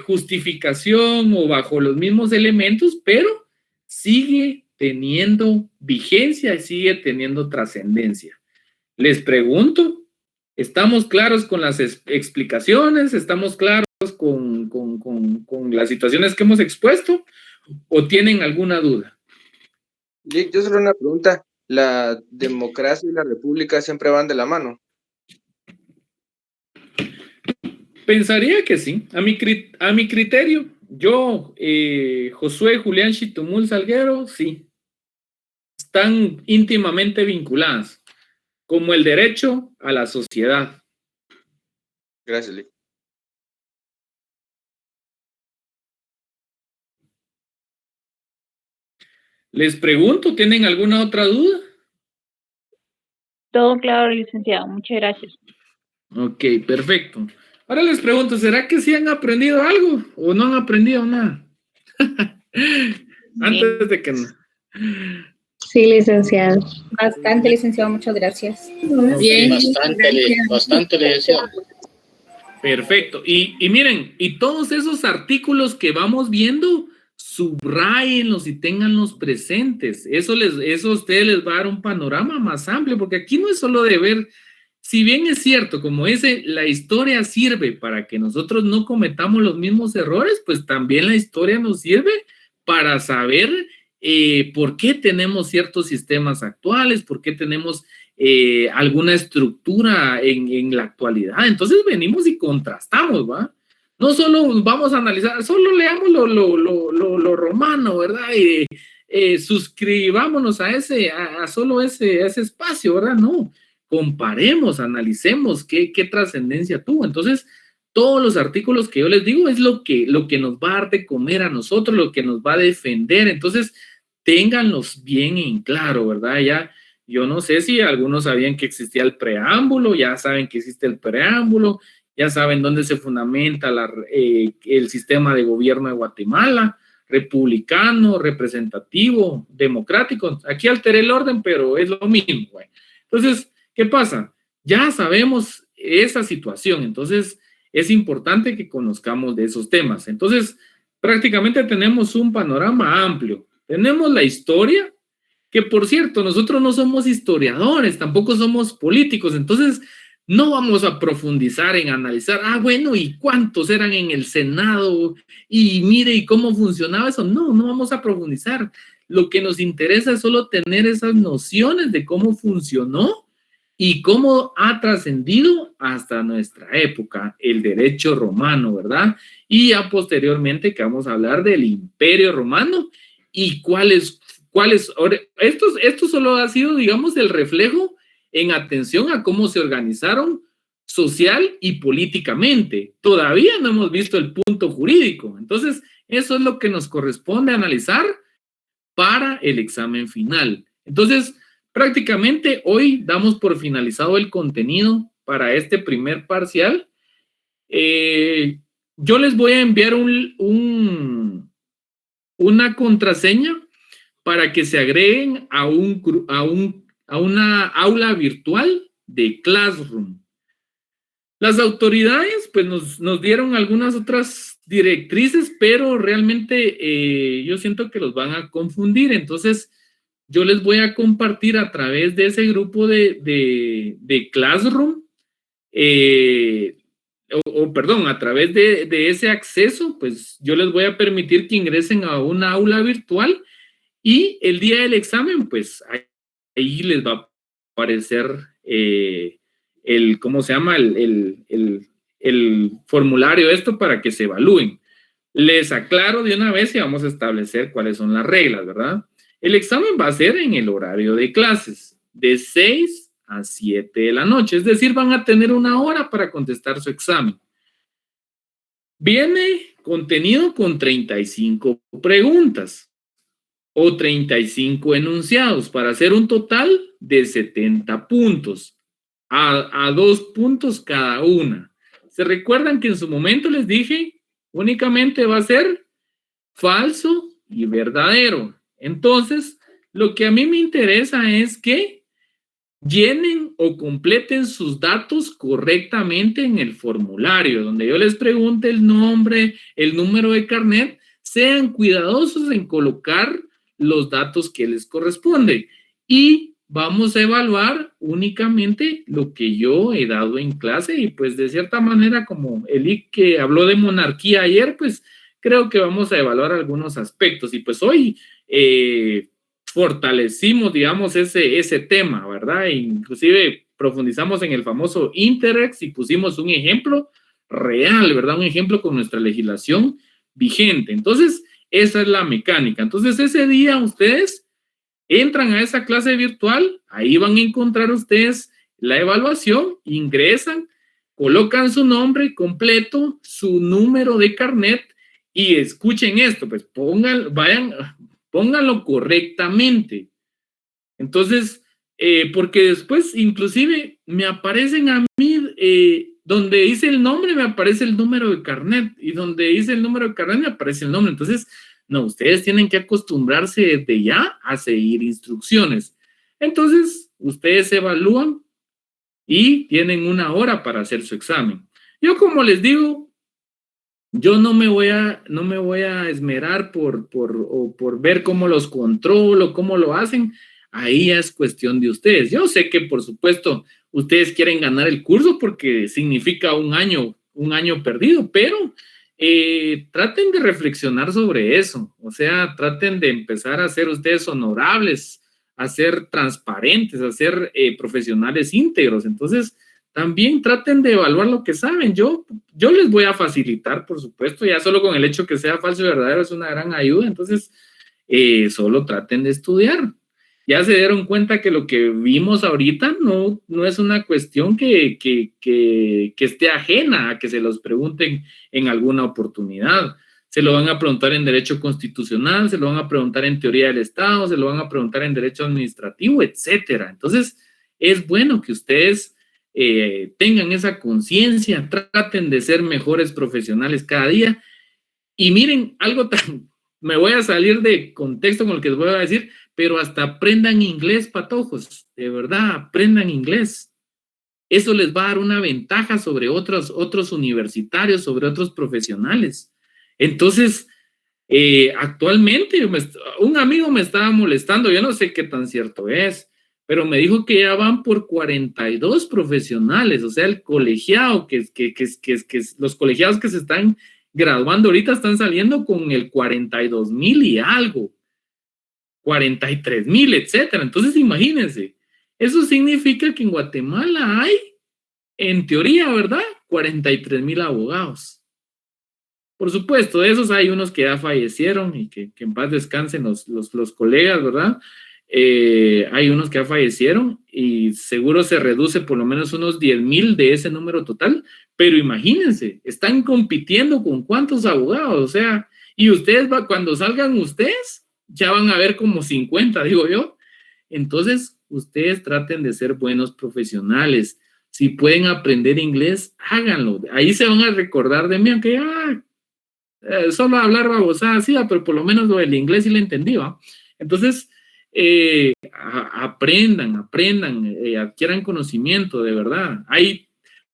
justificación o bajo los mismos elementos, pero sigue teniendo vigencia y sigue teniendo trascendencia. Les pregunto, ¿estamos claros con las explicaciones? ¿Estamos claros con las situaciones que hemos expuesto? ¿O tienen alguna duda? Yo solo una pregunta. ¿La democracia y la república siempre van de la mano? Pensaría que sí. A mi criterio, yo, Josué Julián Chitumul Salguero, sí. Están íntimamente vinculadas, como el derecho a la sociedad. Gracias, Lee. Les pregunto, ¿tienen alguna otra duda? Todo claro, licenciado. Muchas gracias. Ok, perfecto. Ahora les pregunto, ¿será que sí han aprendido algo o no han aprendido nada? Antes de que no. Sí, licenciado. Bastante, licenciado. Muchas gracias. Bien. Bastante, licenciado. Perfecto. Y miren, y todos esos artículos que vamos viendo, subrayenlos y ténganlos presentes. Eso a ustedes les va a dar un panorama más amplio, porque aquí no es solo de ver, si bien es cierto, como dice, la historia sirve para que nosotros no cometamos los mismos errores, pues también la historia nos sirve para saber por qué tenemos ciertos sistemas actuales, por qué tenemos alguna estructura en la actualidad. Entonces venimos y contrastamos, ¿va? No solo vamos a analizar, solo leamos lo romano, ¿verdad? Y suscribámonos a solo ese espacio, ¿verdad? No, comparemos, analicemos qué trascendencia tuvo. Entonces, todos los artículos que yo les digo es lo que nos va a dar de comer a nosotros, lo que nos va a defender. Entonces, ténganlos bien en claro, ¿verdad? Ya, yo no sé si algunos sabían que existía el preámbulo, ya saben que existe el preámbulo, ya saben dónde se fundamenta el sistema de gobierno de Guatemala, republicano, representativo, democrático. Aquí alteré el orden, pero es lo mismo, güey. Entonces, ¿qué pasa? Ya sabemos esa situación, entonces es importante que conozcamos de esos temas. Entonces, prácticamente tenemos un panorama amplio. Tenemos la historia, que por cierto, nosotros no somos historiadores, tampoco somos políticos, entonces No vamos a profundizar en analizar, bueno, ¿y cuántos eran en el Senado? Y mire, ¿y cómo funcionaba eso? No vamos a profundizar. Lo que nos interesa es solo tener esas nociones de cómo funcionó y cómo ha trascendido hasta nuestra época el derecho romano, ¿verdad? Y ya posteriormente que vamos a hablar del Imperio Romano y esto solo ha sido, digamos, el reflejo en atención a cómo se organizaron social y políticamente. Todavía no hemos visto el punto jurídico. Entonces, eso es lo que nos corresponde analizar para el examen final. Entonces, prácticamente hoy damos por finalizado el contenido para este primer parcial. Yo les voy a enviar una contraseña para que se agreguen a una aula virtual de Classroom. Las autoridades pues nos dieron algunas otras directrices, pero realmente yo siento que los van a confundir. Entonces yo les voy a compartir a través de ese grupo de Classroom, a través de ese acceso, pues yo les voy a permitir que ingresen a una aula virtual y el día del examen, pues ahí les va a aparecer ¿cómo se llama? El formulario esto para que se evalúen. Les aclaro de una vez y vamos a establecer cuáles son las reglas, ¿verdad? El examen va a ser en el horario de clases, de 6 a 7 de la noche, es decir, van a tener 1 hora para contestar su examen. Viene contenido con 35 preguntas o 35 enunciados para hacer un total de 70 puntos. A 2 puntos cada una. ¿Se recuerdan que en su momento les dije? Únicamente va a ser falso y verdadero. Entonces, lo que a mí me interesa es que llenen o completen sus datos correctamente en el formulario, donde yo les pregunte el nombre, el número de carnet, sean cuidadosos en colocar los datos que les corresponde. Y vamos a evaluar únicamente lo que yo he dado en clase y pues de cierta manera como Eli que habló de monarquía ayer, pues creo que vamos a evaluar algunos aspectos y pues hoy fortalecimos, digamos, ese tema, ¿verdad? E inclusive profundizamos en el famoso Interrex y pusimos un ejemplo real, ¿verdad? Un ejemplo con nuestra legislación vigente. Entonces, esa es la mecánica. Entonces, ese día ustedes entran a esa clase virtual, ahí van a encontrar ustedes la evaluación, ingresan, colocan su nombre completo, su número de carnet y escuchen esto, pues pónganlo correctamente. Entonces, porque después inclusive me aparecen a mí, donde dice el nombre me aparece el número de carnet y donde dice el número de carnet me aparece el nombre. Entonces, no, ustedes tienen que acostumbrarse desde ya a seguir instrucciones. Entonces, ustedes evalúan y tienen 1 hora para hacer su examen. Yo, como les digo, yo no me voy a esmerar por ver cómo los controlo, cómo lo hacen. Ahí es cuestión de ustedes. Yo sé que, por supuesto, ustedes quieren ganar el curso porque significa un año perdido, pero traten de reflexionar sobre eso, o sea, traten de empezar a ser ustedes honorables, a ser transparentes, a ser profesionales íntegros. Entonces, también traten de evaluar lo que saben. Yo les voy a facilitar, por supuesto, ya solo con el hecho que sea falso y verdadero es una gran ayuda. Entonces, solo traten de estudiar. Ya se dieron cuenta que lo que vimos ahorita no es una cuestión que esté ajena a que se los pregunten en alguna oportunidad. Se lo van a preguntar en derecho constitucional, se lo van a preguntar en teoría del Estado, se lo van a preguntar en derecho administrativo, etcétera. Entonces, es bueno que ustedes tengan esa conciencia, traten de ser mejores profesionales cada día. Y miren, me voy a salir de contexto con lo que les voy a decir, pero hasta aprendan inglés, patojos, de verdad, aprendan inglés. Eso les va a dar una ventaja sobre otros universitarios, sobre otros profesionales. Entonces, actualmente un amigo me estaba molestando, yo no sé qué tan cierto es, pero me dijo que ya van por 42 profesionales, o sea, el colegiado, los colegiados que se están graduando ahorita están saliendo con el 42,000 y algo, 43,000, etcétera. Entonces, imagínense, eso significa que en Guatemala hay, en teoría, ¿verdad?, 43,000 abogados. Por supuesto, de esos hay unos que ya fallecieron y que en paz descansen los colegas, ¿verdad? Hay unos que ya fallecieron y seguro se reduce por lo menos unos 10,000 de ese número total, pero imagínense, están compitiendo con cuántos abogados, o sea, y ustedes, cuando salgan ustedes, ya van a ver como 50, digo yo. Entonces, ustedes traten de ser buenos profesionales. Si pueden aprender inglés, háganlo. Ahí se van a recordar de mí, aunque solo hablar babosada, sí, pero por lo menos el inglés sí lo entendí, ¿va? Entonces, aprendan, adquieran conocimiento, de verdad.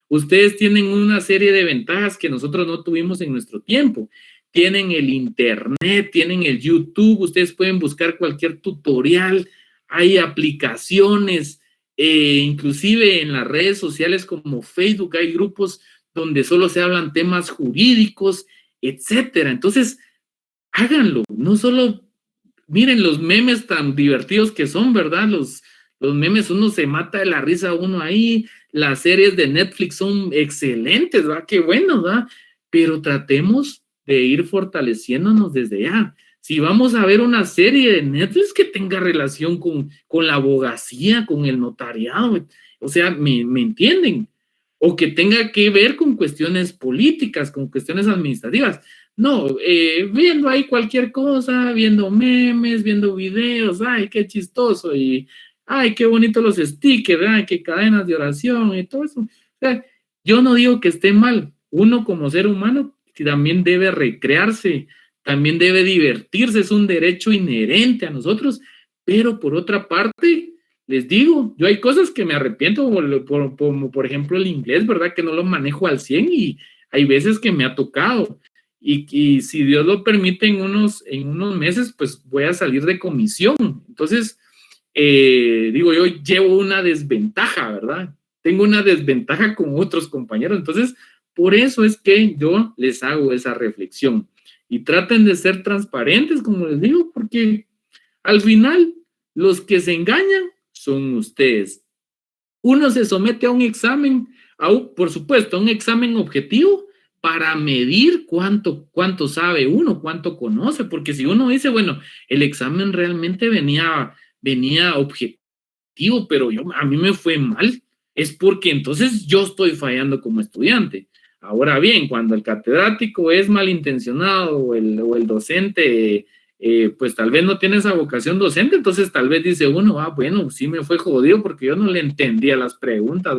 Ustedes tienen una serie de ventajas que nosotros no tuvimos en nuestro tiempo. Tienen el internet, tienen el YouTube, ustedes pueden buscar cualquier tutorial, hay aplicaciones, inclusive en las redes sociales como Facebook hay grupos donde solo se hablan temas jurídicos, etcétera. Entonces, háganlo, no solo, miren los memes tan divertidos que son, ¿verdad? Los memes, uno se mata de la risa uno ahí, las series de Netflix son excelentes, ¿verdad? Qué bueno, ¿verdad? Pero tratemos de ir fortaleciéndonos desde ya. Si vamos a ver una serie de Netflix que tenga relación con la abogacía, con el notariado, o sea, ¿me entienden? O que tenga que ver con cuestiones políticas, con cuestiones administrativas. No, viendo ahí cualquier cosa, viendo memes, viendo videos, ay, qué chistoso, y ay, qué bonito los stickers, ay, qué cadenas de oración y todo eso. O sea, yo no digo que esté mal. Uno como ser humano también debe recrearse, también debe divertirse, es un derecho inherente a nosotros, pero por otra parte, les digo, yo hay cosas que me arrepiento, como por ejemplo el inglés, ¿verdad? Que no lo manejo al 100 y hay veces que me ha tocado. Y si Dios lo permite, en unos meses, pues voy a salir de comisión. Entonces, digo, yo llevo una desventaja, ¿verdad? Tengo una desventaja con otros compañeros. Entonces, por eso es que yo les hago esa reflexión. Y traten de ser transparentes, como les digo, porque al final los que se engañan son ustedes. Uno se somete a un examen, por supuesto, a un examen objetivo para medir cuánto sabe uno, cuánto conoce, porque si uno dice, bueno, el examen realmente venía objetivo, pero a mí me fue mal, es porque entonces yo estoy fallando como estudiante. Ahora bien, cuando el catedrático es malintencionado o el docente, pues tal vez no tiene esa vocación docente, entonces tal vez dice uno, bueno, sí me fue jodido porque yo no le entendía las preguntas,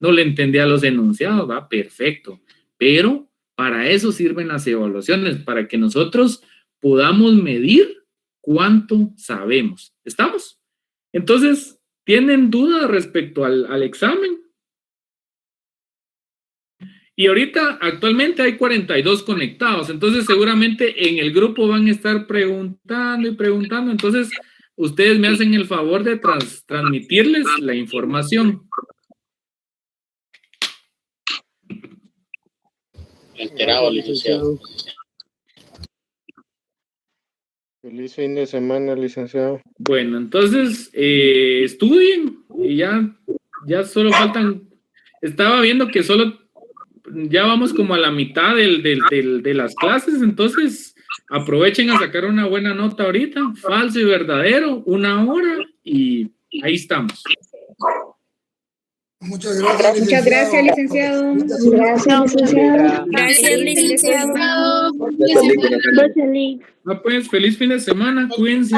no le entendía los enunciados, perfecto. Pero para eso sirven las evaluaciones, para que nosotros podamos medir cuánto sabemos. ¿Estamos? Entonces, ¿tienen duda respecto al examen? Y ahorita, actualmente hay 42 conectados, entonces seguramente en el grupo van a estar preguntando y preguntando, entonces ustedes me hacen el favor de transmitirles la información. Enterado, licenciado. Feliz fin de semana, licenciado. Bueno, entonces estudien y ya solo faltan, estaba viendo que solo ya vamos como a la mitad de las clases, entonces aprovechen a sacar una buena nota ahorita, falso y verdadero, 1 hora y ahí estamos. Muchas gracias, Muchas gracias, licenciado. Gracias, licenciado. Gracias, licenciado. Pues feliz fin de semana, cuídense.